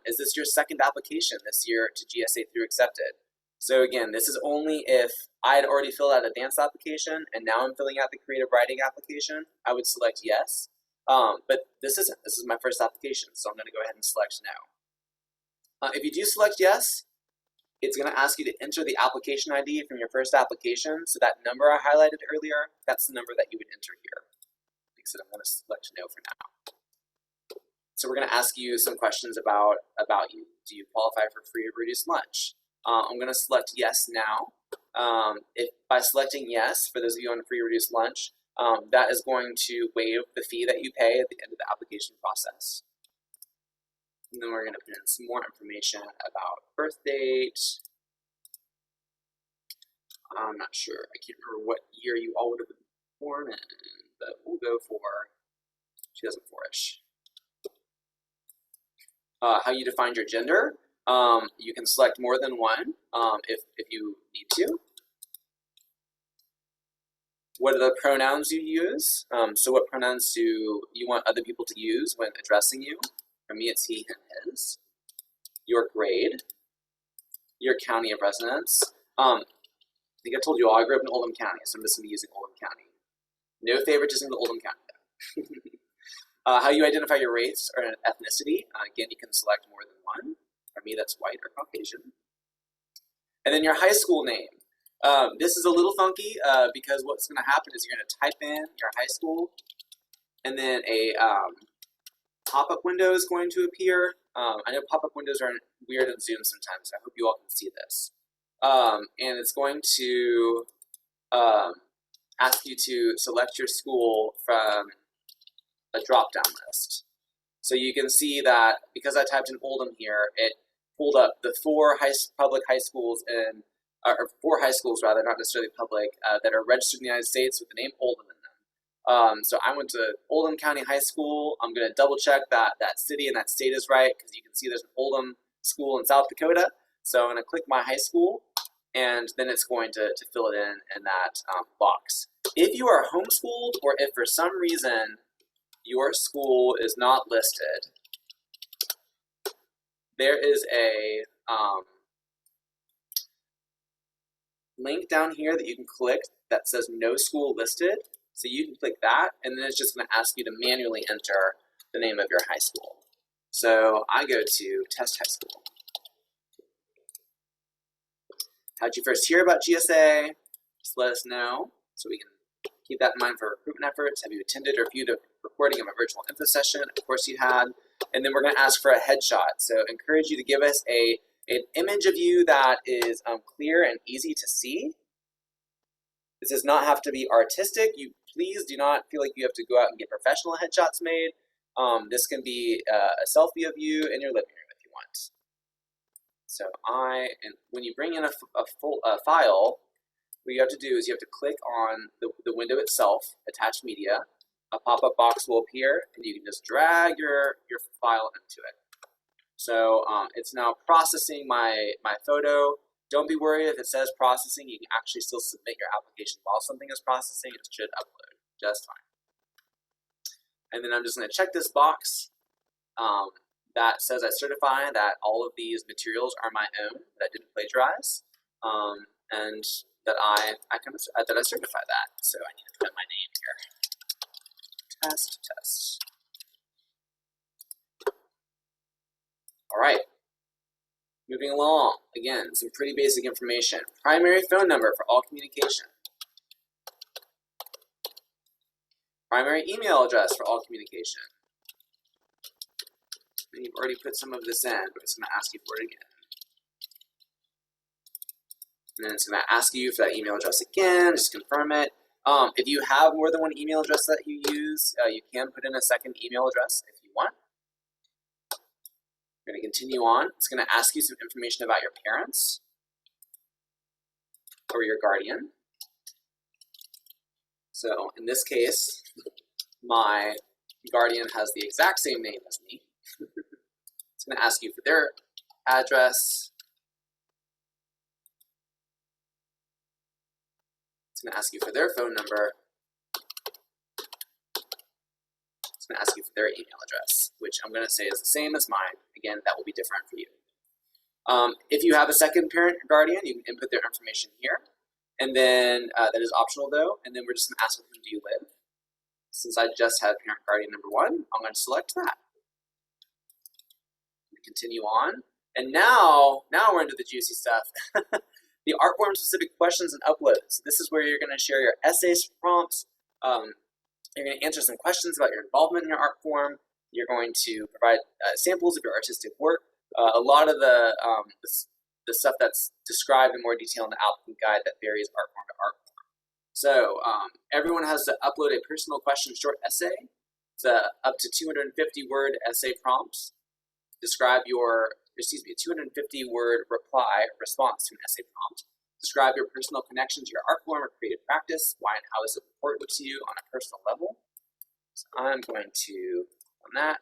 Is this your second application this year to GSA through Accepted? So again, this is only if I had already filled out a advanced application and now I'm filling out the creative writing application, I would select yes. But this isn't. This is my first application, so I'm going to go ahead and select no. If you do select yes, it's going to ask you to enter the application ID from your first application. So that number I highlighted earlier, that's the number that you would enter here. Like I said, I'm going to select no for now. So we're going to ask you some questions about you. Do you qualify for free or reduced lunch? I'm going to select yes now. If by selecting yes, for those of you on free or reduced lunch, that is going to waive the fee that you pay at the end of the application process. And then we're going to put in some more information about birth date. I'm not sure. I can't remember what year you all would have been born in, but we'll go for 2004-ish. How you defined your gender. You can select more than one if you need to. What are the pronouns you use? So what pronouns do you want other people to use when addressing you? For me, it's he, him, his. Your grade. Your county of residence. I think I told you all I grew up in Oldham County, so I'm just going to be using Oldham County. No favoritism to Oldham County, though. How you identify your race or ethnicity. Again, you can select more than one. For me, that's white or Caucasian. And then your high school name. This is a little funky because what's going to happen is you're going to type in your high school, and then a pop-up window is going to appear. I know pop-up windows are weird in Zoom sometimes, so I hope you all can see this. And it's going to ask you to select your school from a drop-down list. So you can see that because I typed in Oldham here, it pulled up the four public high schools or four high schools rather, not necessarily public, that are registered in the United States with the name Oldham in them. So I went to Oldham County High School. I'm going to double check that that city and that state is right because you can see there's an Oldham school in South Dakota. So I'm going to click my high school, and then it's going to fill it in that box. If you are homeschooled or if for some reason your school is not listed, there is a link down here that you can click that says no school listed. So you can click that, and then it's just going to ask you to manually enter the name of your high school. So I go to Test High School. How'd you first hear about GSA? Just let us know so we can keep that in mind for recruitment efforts. Have you attended or viewed a recording of a virtual info session? Of course you had. And then we're going to ask for a headshot. So encourage you to give us an image of you that is clear and easy to see. This does not have to be artistic. You please do not feel like you have to go out and get professional headshots made. This can be a selfie of you in your living room if you want. So and when you bring in a file, what you have to do is you have to click on the window itself, attach media. A pop-up box will appear, and you can just drag your file into it. So it's now processing my photo. Don't be worried if it says processing. You can actually still submit your application while something is processing. It should upload just fine. And then I'm just going to check this box that says I certify that all of these materials are my own, that I didn't plagiarize, and that I certify that. So I need to put my name here. Test. All right. Moving along, again, some pretty basic information. Primary phone number for all communication. Primary email address for all communication. And you've already put some of this in, but it's going to ask you for it again. And then it's going to ask you for that email address again, just confirm it. If you have more than one email address that you use, you can put in a second email address if you want. We're going to continue on. It's going to ask you some information about your parents or your guardian. So in this case, my guardian has the exact same name as me. It's going to ask you for their address. It's going to ask you for their phone number. It's going to ask you for their email address, which I'm going to say is the same as mine. Again, that will be different for you. If you have a second parent or guardian, you can input their information here. And then that is optional though. And then we're just going to ask with whom do you live. since I just had parent guardian number 1, I'm going to select that. Continue on. And now we're into the juicy stuff. The art form specific questions and uploads. This is where you're going to share your essays prompts. You're going to answer some questions about your involvement in your art form. You're going to provide samples of your artistic work. A lot of the stuff that's described in more detail in the applicant guide that varies art form to art form. So everyone has to upload a personal question short essay. It's up to 250 word essay prompts. Describe your, 250 word response to an essay prompt. Describe your personal connection to your art form or creative practice, why and how is it important to you on a personal level. So I'm going to, on that,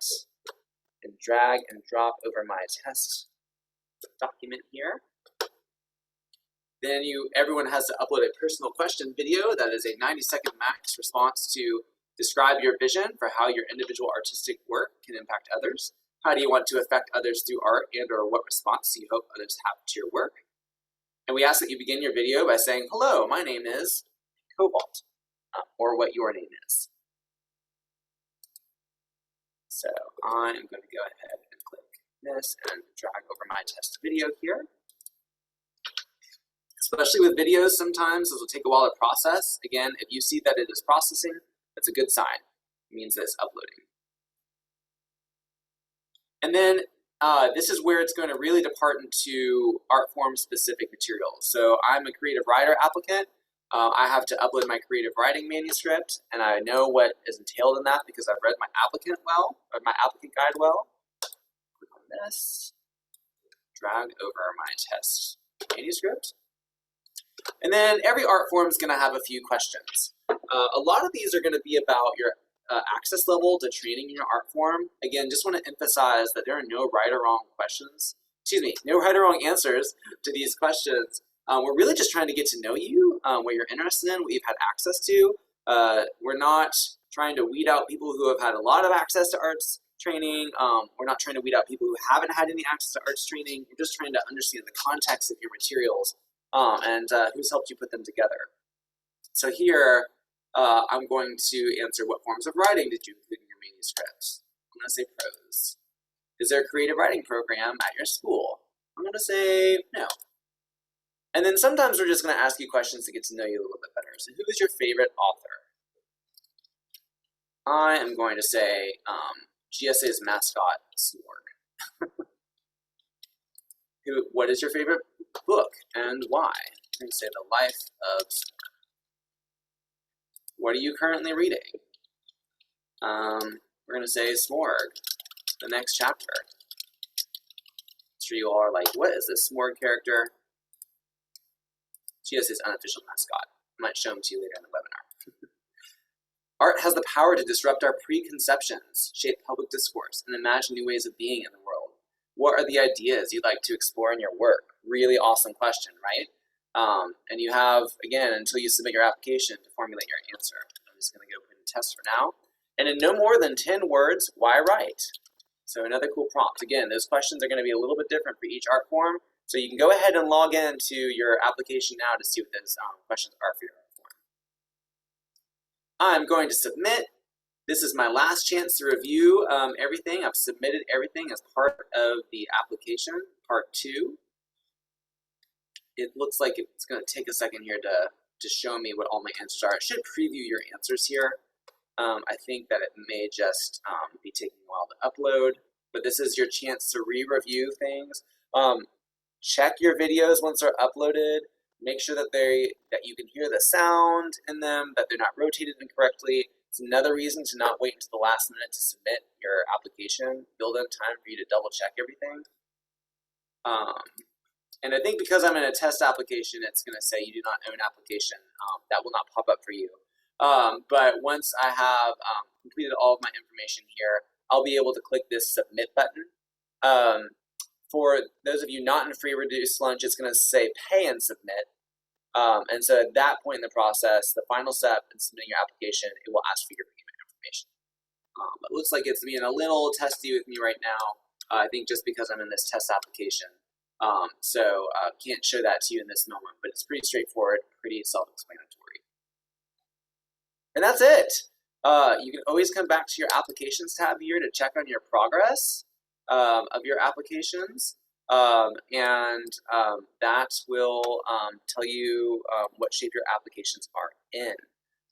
and drag and drop over my test document here. Then everyone has to upload a personal question video that is a 90-second max response to describe your vision for how your individual artistic work can impact others. How do you want to affect others through art, and or what response do you hope others have to your work? And we ask that you begin your video by saying, hello, my name is Cobalt, or what your name is. So I'm going to go ahead and click this and drag over my test video here. Especially with videos, sometimes this will take a while to process. Again, if you see that it is processing, that's a good sign. It means that it's uploading. And then this is where it's going to really depart into art form specific materials. So I'm a creative writer applicant. I have to upload my creative writing manuscript, and I know what is entailed in that because I've read my applicant guide well. Click on this, drag over my test manuscript. And then every art form is going to have a few questions. A lot of these are going to be about your access level to training in your art form. Again, just want to emphasize that there are no right or wrong questions. No right or wrong answers to these questions. We're really just trying to get to know you, what you're interested in, what you've had access to. We're not trying to weed out people who have had a lot of access to arts training. We're not trying to weed out people who haven't had any access to arts training. We're just trying to understand the context of your materials and who's helped you put them together. So here, I'm going to answer what forms of writing did you include in your manuscript. I'm going to say prose. Is there a creative writing program at your school? I'm going to say no. And then sometimes we're just going to ask you questions to get to know you a little bit better. So who is your favorite author? I am going to say GSA's mascot, Smorg. What is your favorite book and why? I'm going to say The Life of Smorg. What are you currently reading? We're going to say Smorg, the next chapter. I'm sure you all are like, what is this Smorg character? GSA's unofficial mascot. I might show them to you later in the webinar. Art has the power to disrupt our preconceptions, shape public discourse, and imagine new ways of being in the world. What are the ideas you'd like to explore in your work? Really awesome question, right? And you have, again, until you submit your application to formulate your answer. I'm just going to go put in the test for now. And in no more than 10 words, why write? So another cool prompt. Again, those questions are going to be a little bit different for each art form. So you can go ahead and log into your application now to see what those questions are for your art form. I'm going to submit. This is my last chance to review everything. I've submitted everything as part of the application, part 2. It looks like it's going to take a second here to show me what all my answers are. It should preview your answers here. I think that it may just be taking a while to upload, but this is your chance to re-review things. Check your videos once they're uploaded. Make sure that you can hear the sound in them, that they're not rotated incorrectly. It's another reason to not wait until the last minute to submit your application. Build in time for you to double check everything. And I think because I'm in a test application, it's going to say you do not own application. That will not pop up for you. But once I have completed all of my information here, I'll be able to click this submit button. For those of you not in free reduced lunch, it's going to say pay and submit. And so at that point in the process, the final step in submitting your application, it will ask for your payment information. It looks like it's being a little testy with me right now. I think just because I'm in this test application. So can't show that to you in this moment, but it's pretty straightforward, pretty self-explanatory. And that's it. You can always come back to your applications tab here to check on your progress of your applications. That will tell you what shape your applications are in.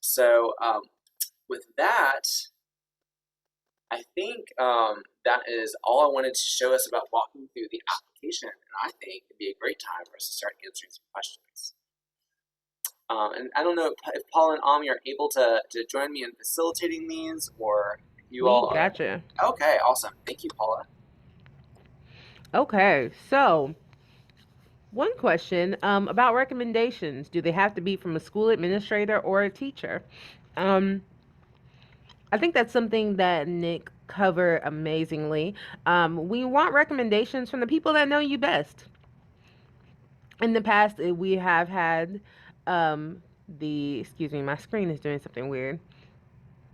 So with that, I think that is all I wanted to show us about walking through the application, and I think it'd be a great time for us to start answering some questions. And I don't know if Paul and Ami are able to join me in facilitating these, or if you all are. Gotcha. Okay, awesome. Thank you, Paula. Okay, so one question about recommendations. Do they have to be from a school administrator or a teacher? I think that's something that Nick covered amazingly. We want recommendations from the people that know you best. In the past, we have had excuse me, my screen is doing something weird.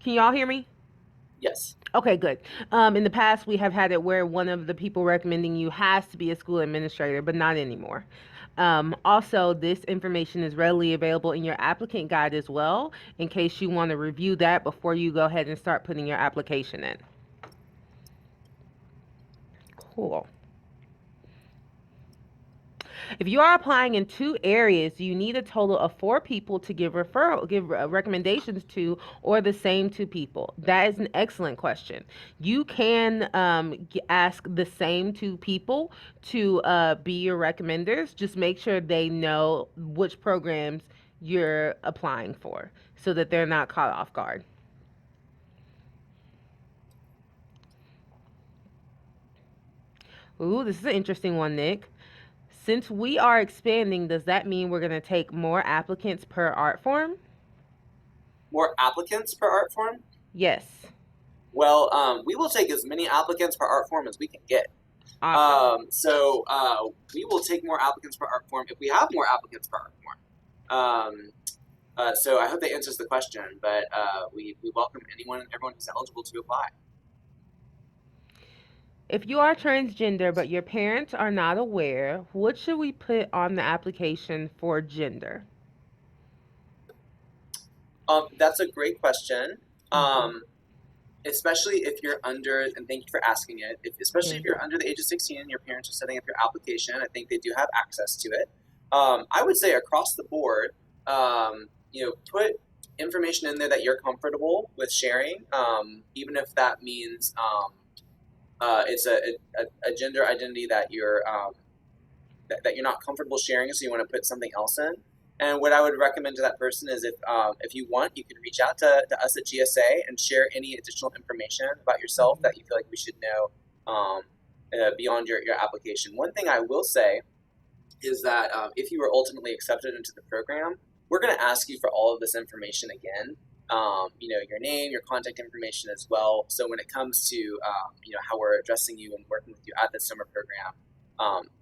Can y'all hear me? Yes. Okay, good. In the past, we have had it where one of the people recommending you has to be a school administrator, but not anymore. Also, this information is readily available in your applicant guide as well, in case you want to review that before you go ahead and start putting your application in. Cool. If you are applying in 2 areas, you need a total of 4 people to give recommendations to, or the same 2 people. That is an excellent question. You can ask the same 2 people to be your recommenders. Just make sure they know which programs you're applying for, so that they're not caught off guard. Ooh, this is an interesting one, Nick. Since we are expanding, does that mean we're going to take more applicants per art form? More applicants per art form? Yes. Well, we will take as many applicants per art form as we can get. Awesome. We will take more applicants per art form if we have more applicants per art form. So I hope that answers the question, but we welcome anyone and everyone who's eligible to apply. If you are transgender but your parents are not aware, what should we put on the application for gender? That's a great question. Especially if you're under, and thank you for asking it, especially if you're under the age of 16 and your parents are setting up your application, I think they do have access to it. I would say across the board, put information in there that you're comfortable with sharing, even if that means it's a gender identity that you're not comfortable sharing, so you want to put something else in. And what I would recommend to that person is if you want, you can reach out to us at GSA and share any additional information about yourself that you feel like we should know beyond your application. One thing I will say is that if you were ultimately accepted into the program, we're going to ask you for all of this information again. Your name, your contact information as well. So when it comes to how we're addressing you and working with you at the summer program,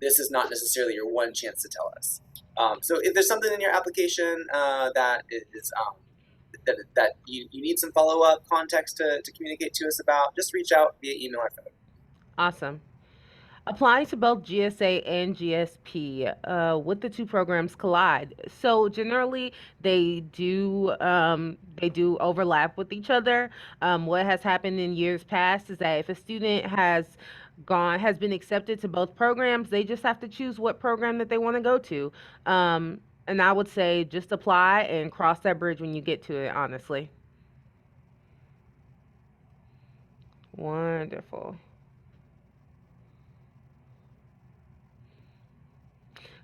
this is not necessarily your one chance to tell us. So if there's something in your application that is that you need some follow-up context to communicate to us about, just reach out via email or phone. Awesome. Applying to both GSA and GSP, would the 2 programs collide? So generally, they do overlap with each other. What has happened in years past is that if a student has been accepted to both programs, they just have to choose what program that they want to go to. And I would say just apply and cross that bridge when you get to it, honestly. Wonderful.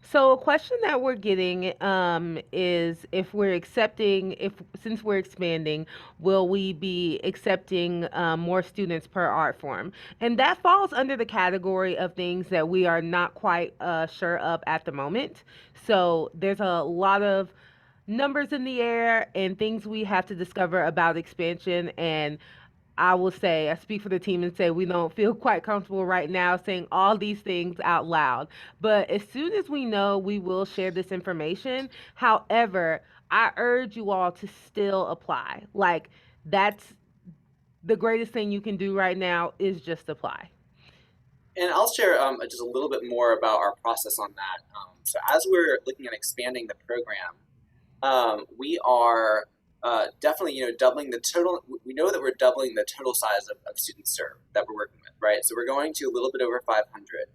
So a question that we're getting is since we're expanding, will we be accepting more students per art form? And that falls under the category of things that we are not quite sure of at the moment. So there's a lot of numbers in the air and things we have to discover about expansion, and I speak for the team and say we don't feel quite comfortable right now saying all these things out loud. But as soon as we know, we will share this information. However, I urge you all to still apply. Like, that's the greatest thing you can do right now is just apply. And I'll share just a little bit more about our process on that. So as we're looking at expanding the program, we are definitely, doubling the total. We know that we're doubling the total size of students served that we're working with, right? So we're going to a little bit over 500.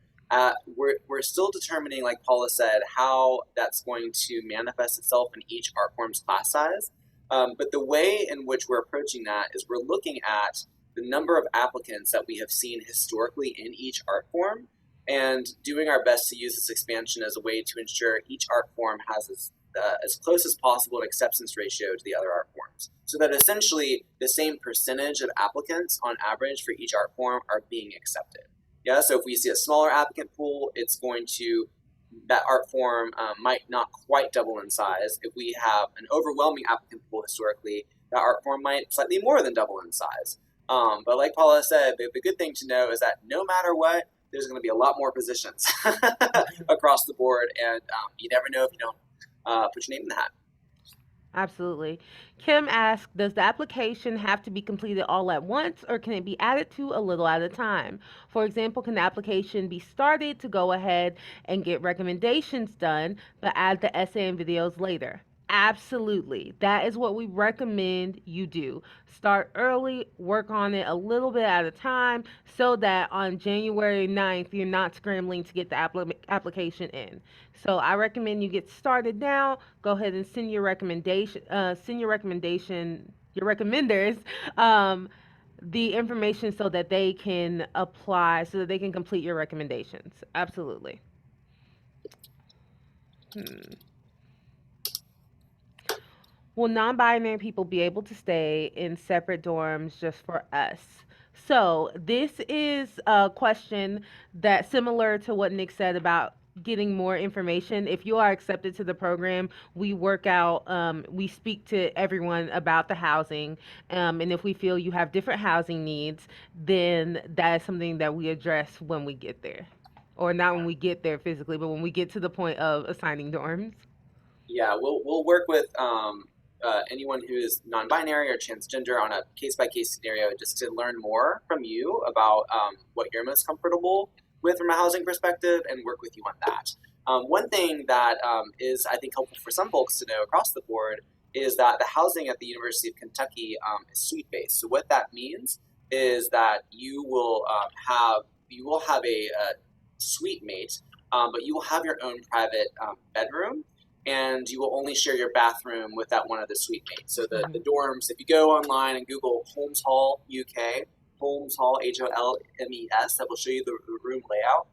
We're still determining, like Paula said, how that's going to manifest itself in each art form's class size. But the way in which we're approaching that is we're looking at the number of applicants that we have seen historically in each art form and doing our best to use this expansion as a way to ensure each art form has as close as possible an acceptance ratio to the other art forms, so that essentially the same percentage of applicants on average for each art form are being accepted. Yeah, so if we see a smaller applicant pool, it's going to, that art form might not quite double in size. If we have an overwhelming applicant pool historically, that art form might slightly more than double in size. But like Paula said, the good thing to know is that no matter what, there's going to be a lot more positions across the board, and you never know if you don't put your name in the hat. Absolutely. Kim asked, does the application have to be completed all at once or can it be added to a little at a time? For example, can the application be started to go ahead and get recommendations done, but add the essay and videos later? Absolutely. That is what we recommend you do. Start early, work on it a little bit at a time so that on January 9th, you're not scrambling to get the application in. So I recommend you get started now. Go ahead and send your your recommenders, the information so that they can apply, so that they can complete your recommendations. Absolutely. Hmm. Will non binary people be able to stay in separate dorms just for us? So, this is a question that's similar to what Nick said about getting more information. If you are accepted to the program, we speak to everyone about the housing. And if we feel you have different housing needs, then that is something that we address when we get there. Or not when we get there physically, but when we get to the point of assigning dorms. Yeah, we'll work with anyone who is non-binary or transgender on a case-by-case scenario just to learn more from you about what you're most comfortable with from a housing perspective and work with you on that. One thing that is, I think, helpful for some folks to know across the board is that the housing at the University of Kentucky is suite-based. So what that means is that you will have a suite mate, but you will have your own private bedroom, and you will only share your bathroom with that one of the suite mates. So the dorms, if you go online and Google Holmes Hall UK, Holmes Hall, HOLMES, that will show you the room layout.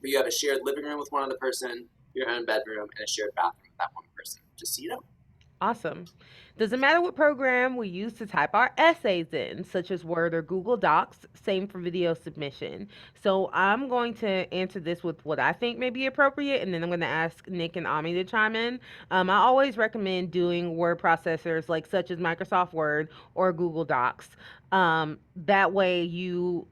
But you have a shared living room with one other person, your own bedroom, and a shared bathroom with that one person, just so you know. Awesome. Doesn't matter what program we use to type our essays in, such as Word or Google Docs, same for video submission. So I'm going to answer this with what I think may be appropriate, and then I'm going to ask Nick and Ami to chime in. I always recommend doing word processors like such as Microsoft Word or Google Docs. That way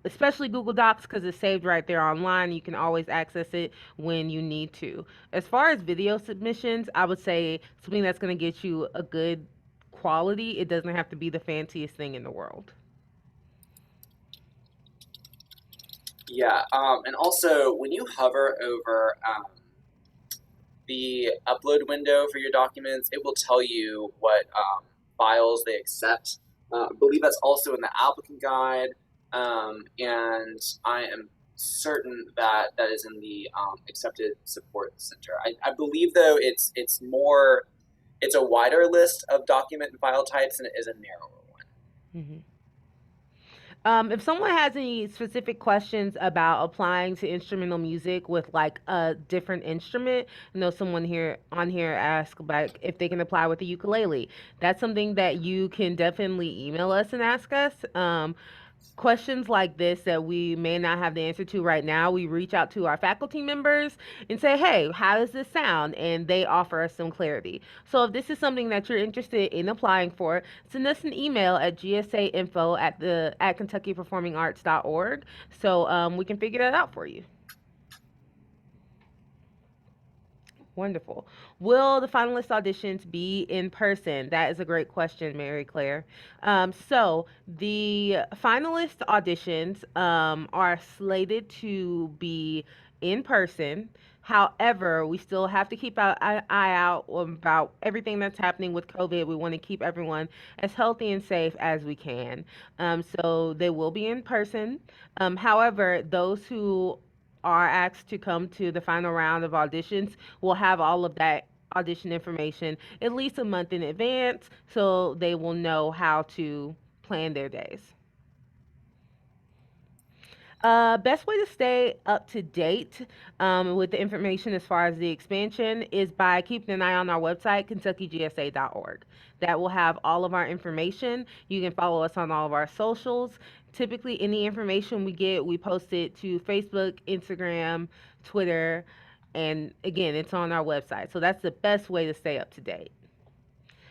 especially Google Docs, because it's saved right there online, you can always access it when you need to. As far as video submissions, I would say something that's going to get you a good quality. It doesn't have to be the fanciest thing in the world. Yeah, and also when you hover over the upload window for your documents, it will tell you what files they accept. I believe that's also in the applicant guide, and I am certain that that is in the accepted support center. I believe though it's a wider list of document and file types than it is a narrower one. Mm-hmm. If someone has any specific questions about applying to instrumental music with like a different instrument, I know someone here on here asked like if they can apply with the ukulele. That's something that you can definitely email us and ask us. Questions like this that we may not have the answer to right now, we reach out to our faculty members and say, hey, how does this sound? And they offer us some clarity. So if this is something that you're interested in applying for, send us an email at gsainfo at kentuckyperformingarts.org so we can figure that out for you. Wonderful. Will the finalist auditions be in person? That is a great question, Mary Claire. So the finalist auditions are slated to be in person. However, we still have to keep an eye out about everything that's happening with COVID. We want to keep everyone as healthy and safe as we can. So they will be in person. However, those who are asked to come to the final round of auditions will have all of that audition information at least a month in advance so they will know how to plan their days. Best way to stay up to date with the information as far as the expansion is by keeping an eye on our website, KentuckyGSA.org. That will have all of our information. You can follow us on all of our socials. Typically, any information we get, we post it to Facebook, Instagram, Twitter, and again, it's on our website. So that's the best way to stay up to date.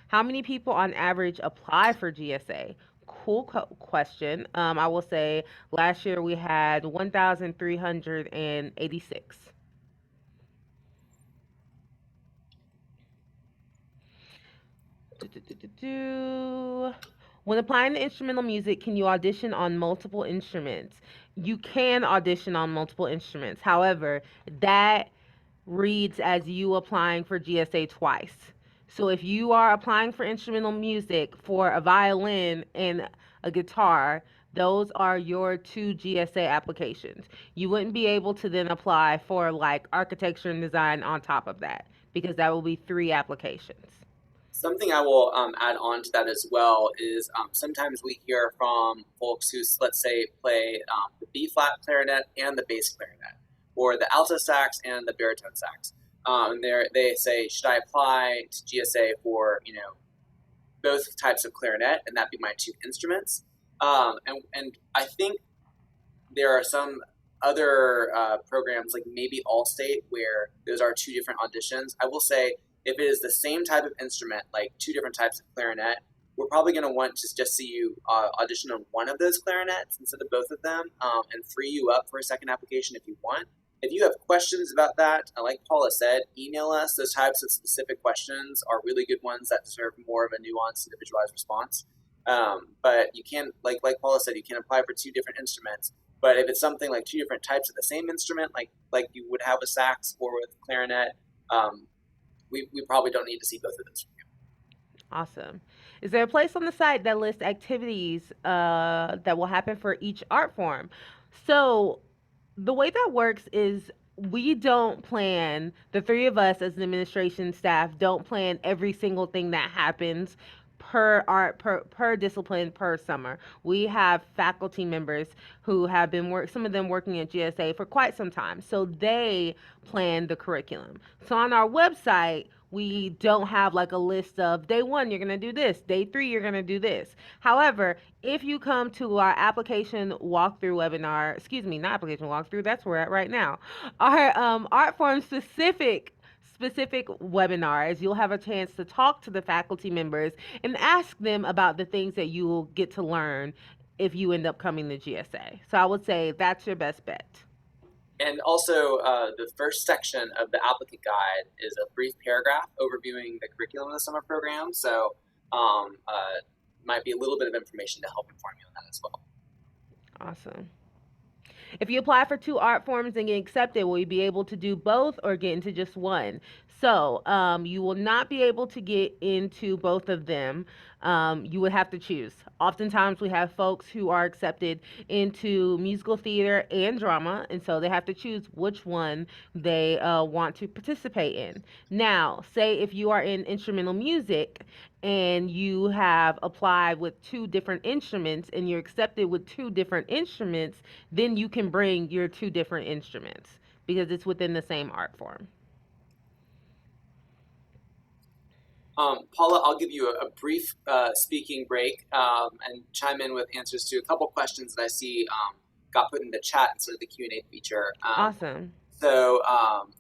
How many people on average apply for GSA? Cool question. I will say last year we had 1,386. When applying to instrumental music, can you audition on multiple instruments? You can audition on multiple instruments. However, that reads as you applying for GSA twice. So if you are applying for instrumental music for a violin and a guitar, those are your two GSA applications. You wouldn't be able to then apply for like architecture and design on top of that because that will be three applications. Something I will add on to that as well is sometimes we hear from folks who, let's say, play the B flat clarinet and the bass clarinet, or the alto sax and the baritone sax. They say, should I apply to GSA for both types of clarinet, and that be my two instruments? And I think there are some other programs like maybe Allstate where those are two different auditions. I will say if it is the same type of instrument, like two different types of clarinet, we're probably going to want to just see you audition on one of those clarinets instead of both of them, and free you up for a second application if you want. If you have questions about that, like Paula said, email us. Those types of specific questions are really good ones that deserve more of a nuanced, individualized response. But you can, like Paula said, you can apply for two different instruments. But if it's something like two different types of the same instrument, like you would have with sax or with clarinet, we probably don't need to see both of those from you. Awesome. Is there a place on the site that lists activities that will happen for each art form? So the way that works is we don't plan, the three of us as an administration staff don't plan every single thing that happens per art per discipline per summer. We have faculty members who have been some of them working at GSA for quite some time. So they plan the curriculum. So on our website, we don't have like a list of day one, you're going to do this, day three, you're going to do this. However, if you come to our application walkthrough webinar, excuse me, not application walkthrough, that's where we're at right now, our art form specific webinars, you'll have a chance to talk to the faculty members and ask them about the things that you will get to learn if you end up coming to GSA. So I would say that's your best bet. And also, the first section of the applicant guide is a brief paragraph overviewing the curriculum of the summer program. So might be a little bit of information to help inform you on that as well. Awesome. If you apply for two art forms and get accepted, will you be able to do both or get into just one? So you will not be able to get into both of them. You would have to choose. Oftentimes we have folks who are accepted into musical theater and drama, and so they have to choose which one they want to participate in. Now, say if you are in instrumental music and you have applied with two different instruments and you're accepted with two different instruments, then you can bring your two different instruments because it's within the same art form. Paula, I'll give you a brief speaking break and chime in with answers to a couple questions that I see got put in the chat instead of the Q&A feature. Awesome. So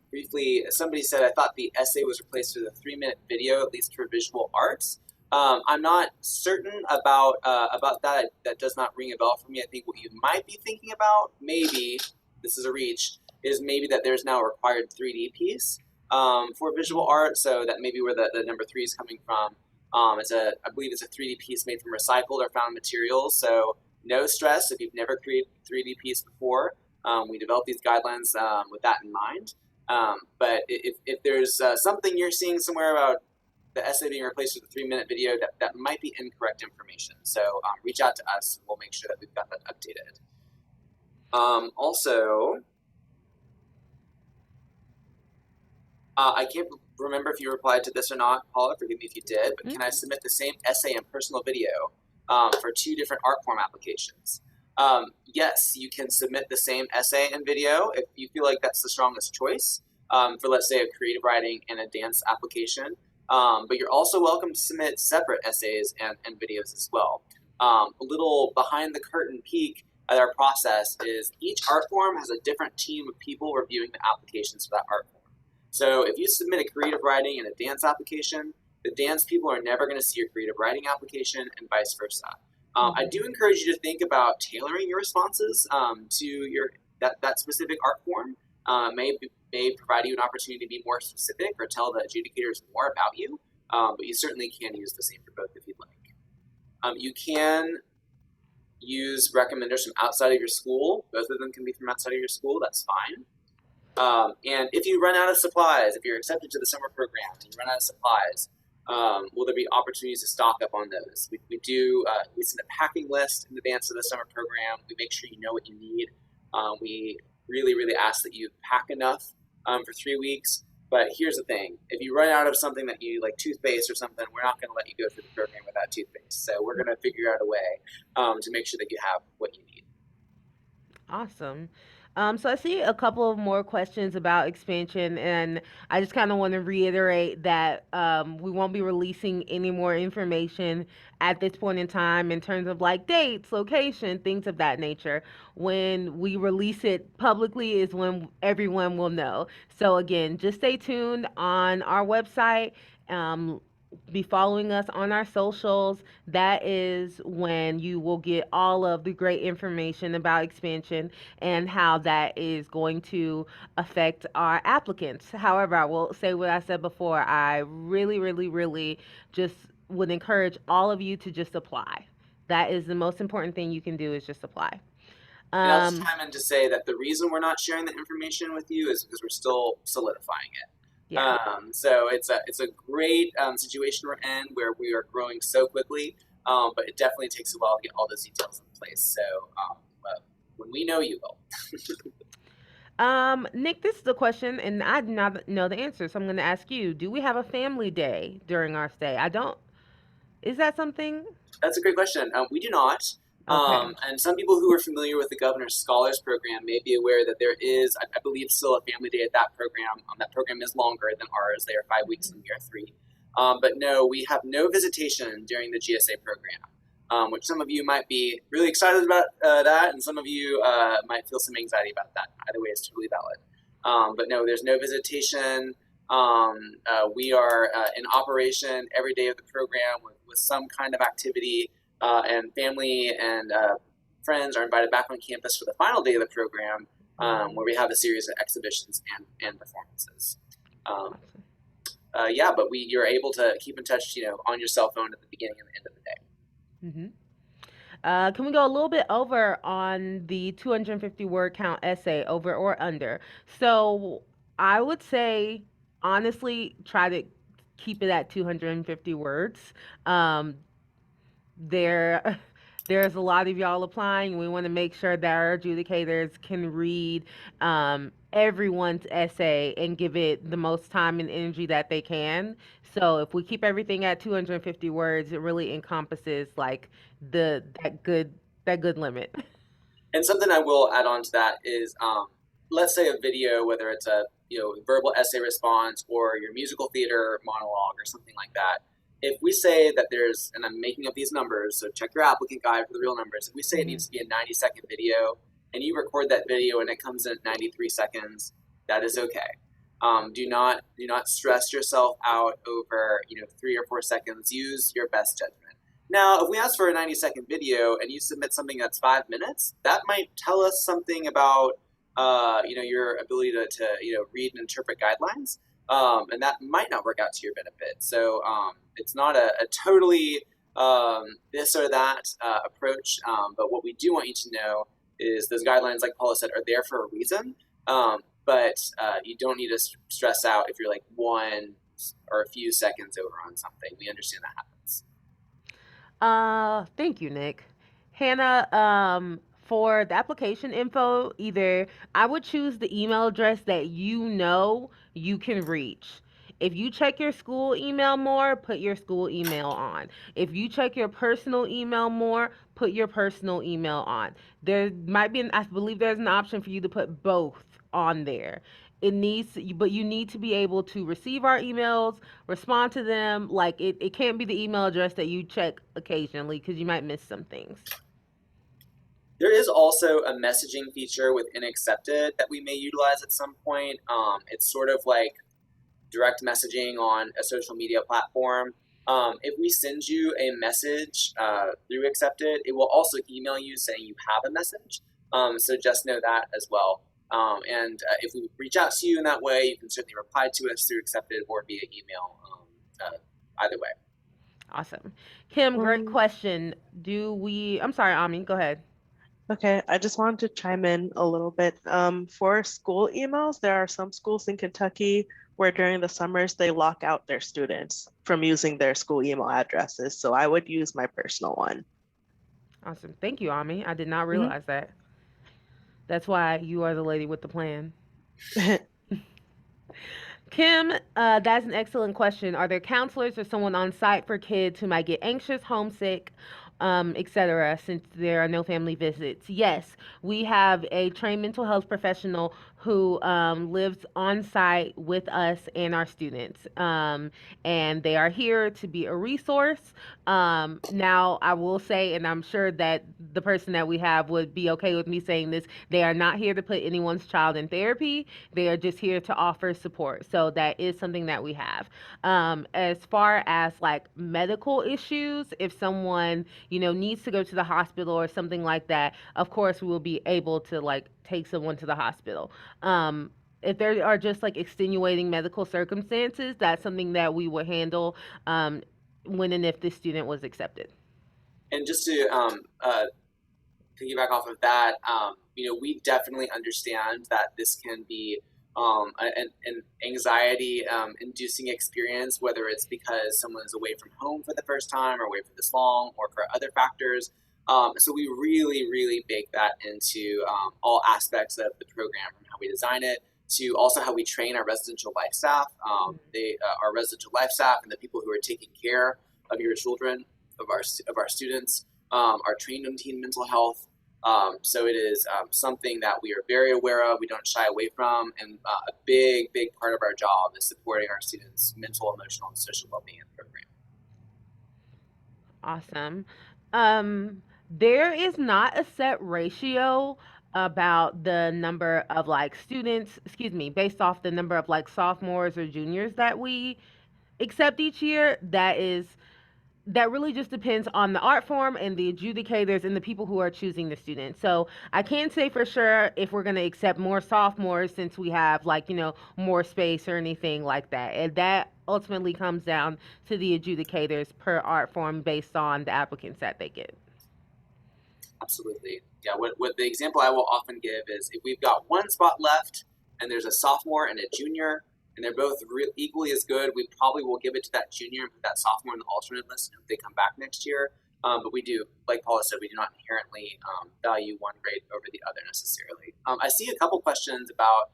briefly, somebody said, I thought the essay was replaced with a 3-minute video, at least for visual arts. I'm not certain about that. That does not ring a bell for me. I think what you might be thinking about, maybe, this is a reach, is maybe that there's now a required 3D piece for visual art. So that may be where the number 3 is coming from. I believe it's a 3D piece made from recycled or found materials. So no stress if you've never created a 3D piece before. We developed these guidelines with that in mind. But if there's something you're seeing somewhere about the essay being replaced with a 3-minute video, that might be incorrect information. So reach out to us, and we'll make sure that we've got that updated. Also, I can't remember if you replied to this or not, Paula, forgive me if you did, but can I submit the same essay and personal video for 2 different art form applications? Yes, you can submit the same essay and video if you feel like that's the strongest choice for, let's say, a creative writing and a dance application. But you're also welcome to submit separate essays and videos as well. A little behind the curtain peek at our process is each art form has a different team of people reviewing the applications for that art form. So if you submit a creative writing and a dance application, the dance people are never going to see your creative writing application and vice versa. I do encourage you to think about tailoring your responses to your that specific art form. May provide you an opportunity to be more specific or tell the adjudicators more about you, but you certainly can use the same for both if you'd like. You can use recommenders from outside of your school. Both of them can be from outside of your school, that's fine. And if you run out of supplies, if you're accepted to the summer program and you run out of supplies, will there be opportunities to stock up on those? We send a packing list in advance of the summer program. We make sure you know what you need. We really ask that you pack enough for 3 weeks. But here's the thing, if you run out of something that you like, toothpaste or something, we're not going to let you go through the program without toothpaste. So we're going to figure out a way to make sure that you have what you need. Awesome. So I see a couple of more questions about expansion, and I just kind of want to reiterate that we won't be releasing any more information at this point in time in terms of like dates, location, things of that nature. When we release it publicly is when everyone will know. So again, just stay tuned on our website. Be following us on our socials. That is when you will get all of the great information about expansion and how that is going to affect our applicants. However, I will say what I said before. I really just would encourage all of you to just apply. That is the most important thing you can do, is just apply. And I'll just chime in to say that the reason we're not sharing the information with you is because we're still solidifying it. Yeah. So it's a great situation we're in where we are growing so quickly, but it definitely takes a while to get all those details in place. So when we know, you will. Nick, this is the question, and I do not know the answer, so I'm going to ask you: do we have a family day during our stay? I don't. Is that something? That's a great question. We do not. Okay. And some people who are familiar with the Governor's Scholars Program may be aware that there is, I believe, still a family day at that program. That program is longer than ours. They are 5 weeks and we are 3. But no, we have no visitation during the GSA program, which some of you might be really excited about that, and some of you might feel some anxiety about that. Either way is totally valid. But no, there's no visitation. We are in operation every day of the program with some kind of activity. And family and friends are invited back on campus for the final day of the program, where we have a series of exhibitions and performances. Yeah, but you're able to keep in touch, on your cell phone at the beginning and the end of the day. Mm-hmm. Can we go a little bit over on the 250 word count essay, over or under? So I would say, honestly, try to keep it at 250 words. There's a lot of y'all applying. We want to make sure that our adjudicators can read everyone's essay and give it the most time and energy that they can. So if we keep everything at 250 words, it really encompasses like that good limit. And something I will add on to that is, let's say a video, whether it's a verbal essay response or your musical theater monologue or something like that. If we say that there's, and I'm making up these numbers, so check your applicant guide for the real numbers. If we say it needs to be a 90-second video, and you record that video and it comes in at 93 seconds, that is okay. Do not stress yourself out over 3 or 4 seconds. Use your best judgment. Now, if we ask for a 90-second video and you submit something that's 5 minutes, that might tell us something about your ability to read and interpret guidelines. And that might not work out to your benefit. So it's not a totally this or that approach. But what we do want you to know is those guidelines, like Paula said, are there for a reason. but you don't need to stress out if you're like one or a few seconds over on something. We understand that happens. Thank you, Nick. Hannah, for the application info, either I would choose the email address that you know you can reach. If you check your school email more, put your school email on. If you check your personal email more, put your personal email on. There might be I believe there's an option for you to put both on there. But you need to be able to receive our emails, respond to them. Like it can't be the email address that you check occasionally because you might miss some things. There is also a messaging feature within Accepted that we may utilize at some point. It's sort of like direct messaging on a social media platform. If we send you a message through Accepted, it will also email you saying you have a message. So just know that as well. And if we reach out to you in that way, you can certainly reply to us through Accepted or via email. Either way. Awesome. Kim, great question. I'm sorry, Ami, go ahead. Okay, I just wanted to chime in a little bit. For school emails, there are some schools in Kentucky where during the summers they lock out their students from using their school email addresses. So I would use my personal one. Awesome. Thank you, Ami. I did not Mhm. realize that. That's why you are the lady with the plan. Kim, that's an excellent question. Are there counselors or someone on site for kids who might get anxious, homesick, etc., since there are no family visits? Yes, we have a trained mental health professional who lives on site with us and our students. And they are here to be a resource. Now, I will say, and I'm sure that the person that we have would be okay with me saying this, they are not here to put anyone's child in therapy. They are just here to offer support. So that is something that we have. As far as like medical issues, if someone, needs to go to the hospital or something like that, of course we will be able to like take someone to the hospital. If there are just like extenuating medical circumstances, that's something that we would handle when and if the student was accepted. And just to piggyback off of that, we definitely understand that this can be an anxiety-inducing experience, whether it's because someone is away from home for the first time or away for this long or for other factors. So we really, really bake that into all aspects of the program, from how we design it to also how we train our residential life staff. Our residential life staff and the people who are taking care of your children, of our students, are trained in teen mental health. So it is something that we are very aware of, we don't shy away from, and a big, big part of our job is supporting our students' mental, emotional, and social well-being in the program. Awesome. There is not a set ratio about the number of like students, excuse me, based off the number of like sophomores or juniors that we accept each year. That really just depends on the art form and the adjudicators and the people who are choosing the students. So I can't say for sure if we're going to accept more sophomores since we have like, more space or anything like that. And that ultimately comes down to the adjudicators per art form based on the applicants that they get. Absolutely. Yeah, what the example I will often give is if we've got one spot left and there's a sophomore and a junior, and they're both equally as good, we probably will give it to that junior and put that sophomore in the alternate list if they come back next year. But we do, like Paula said, we do not inherently value one grade over the other necessarily. I see a couple questions about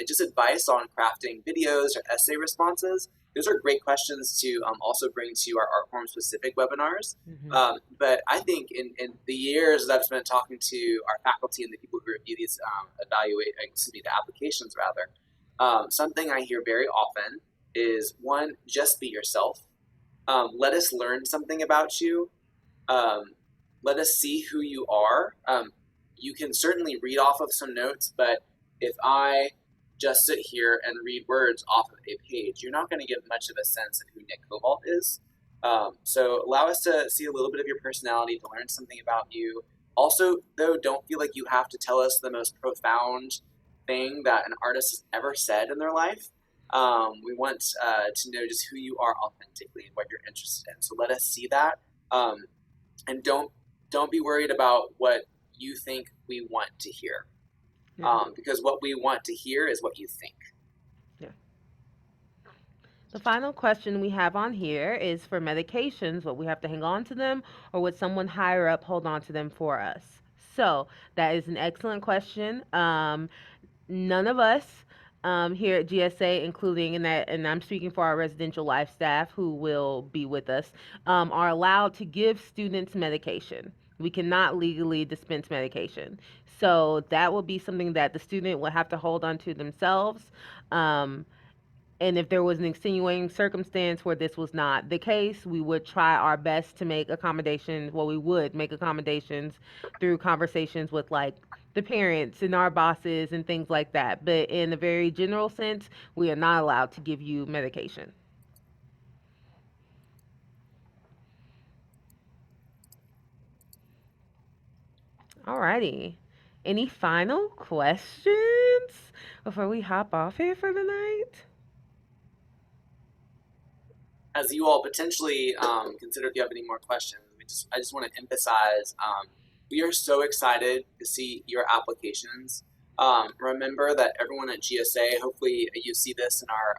just advice on crafting videos or essay responses. Those are great questions to also bring to our art form specific webinars. Mm-hmm. But I think in the years that I've spent talking to our faculty and the people who review these the applications rather, something I hear very often is one, just be yourself. Let us learn something about you. Let us see who you are. You can certainly read off of some notes, but if I just sit here and read words off of a page, you're not going to get much of a sense of who Nick Cobalt is. So allow us to see a little bit of your personality, to learn something about you. Also, though, don't feel like you have to tell us the most profound thing that an artist has ever said in their life. We want to know just who you are authentically and what you're interested in. So let us see that, and don't be worried about what you think we want to hear. Yeah. Because what we want to hear is what you think. Yeah. The final question we have on here is for medications, will we have to hang on to them or would someone higher up hold on to them for us? So that is an excellent question. None of us here at GSA, including in that, and I'm speaking for our residential life staff who will be with us, are allowed to give students medication. We cannot legally dispense medication. So that will be something that the student will have to hold on to themselves. Um, and if there was an extenuating circumstance where this was not the case, we would try our best to make accommodations. Well, we would make accommodations through conversations with like the parents and our bosses and things like that. But in a very general sense, we are not allowed to give you medication. Alrighty. Any final questions before we hop off here for the night? As you all potentially consider if you have any more questions, I just want to emphasize we are so excited to see your applications. Remember that everyone at GSA, hopefully you see this in our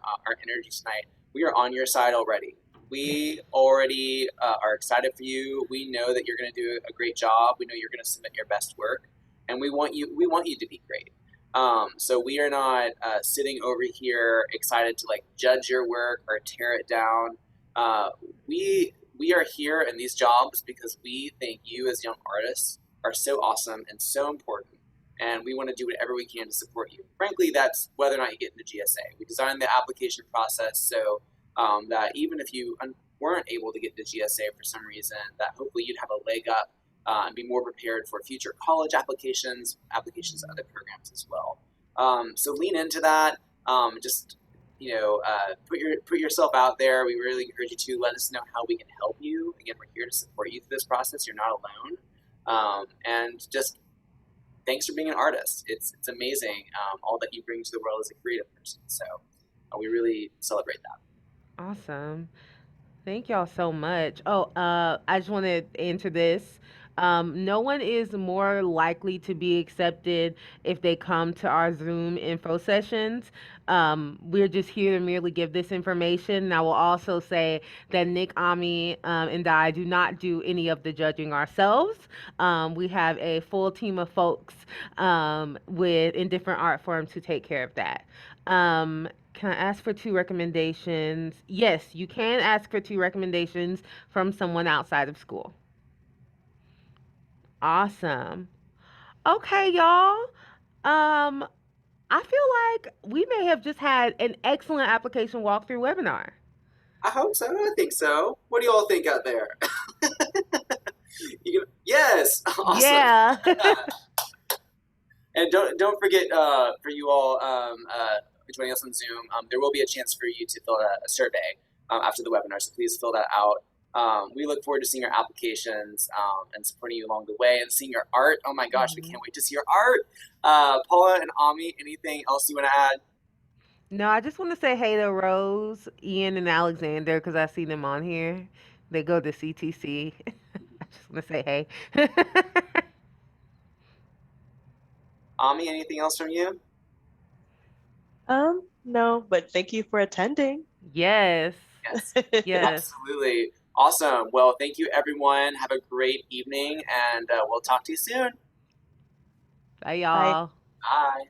energy tonight, we are on your side already. We already are excited for you. We know that you're going to do a great job. We know you're going to submit your best work, and we want you to be great. So we are not sitting over here excited to like judge your work or tear it down. We are here in these jobs because we think you as young artists are so awesome and so important, and we want to do whatever we can to support you. Frankly, that's whether or not you get into GSA. We designed the application process so that even if you weren't able to get into GSA for some reason, that hopefully you'd have a leg up and be more prepared for future college applications to other programs as well. So lean into that. Just put yourself out there. We really encourage you to let us know how we can help you. Again, we're here to support you through this process. You're not alone. And just thanks for being an artist. It's amazing all that you bring to the world as a creative person. So we really celebrate that. Awesome. Thank y'all so much. Oh, I just want to answer this. No one is more likely to be accepted if they come to our Zoom info sessions. We're just here to merely give this information. And I will also say that Nick, Ami, and I do not do any of the judging ourselves. We have a full team of folks in different art forms who take care of that. Can I ask for 2 recommendations? Yes, you can ask for 2 recommendations from someone outside of school. Awesome. Okay, y'all. Um, I feel like we may have just had an excellent application walkthrough webinar. I hope so. I think so. What do you all think out there? Yes, awesome. Yeah. And don't forget for you all joining us on Zoom, there will be a chance for you to fill out a survey after the webinar, so please fill that out. We look forward to seeing your applications and supporting you along the way and seeing your art. Oh my gosh, we can't wait to see your art. Paula and Ami, anything else you want to add? No, I just want to say hey to Rose, Ian, and Alexander because I see them on here. They go to CTC. I just want to say hey. Ami, anything else from you? No, but thank you for attending. Yes. Yes. Yes. Absolutely. Awesome. Well, thank you, everyone. Have a great evening, and we'll talk to you soon. Bye, y'all. Bye.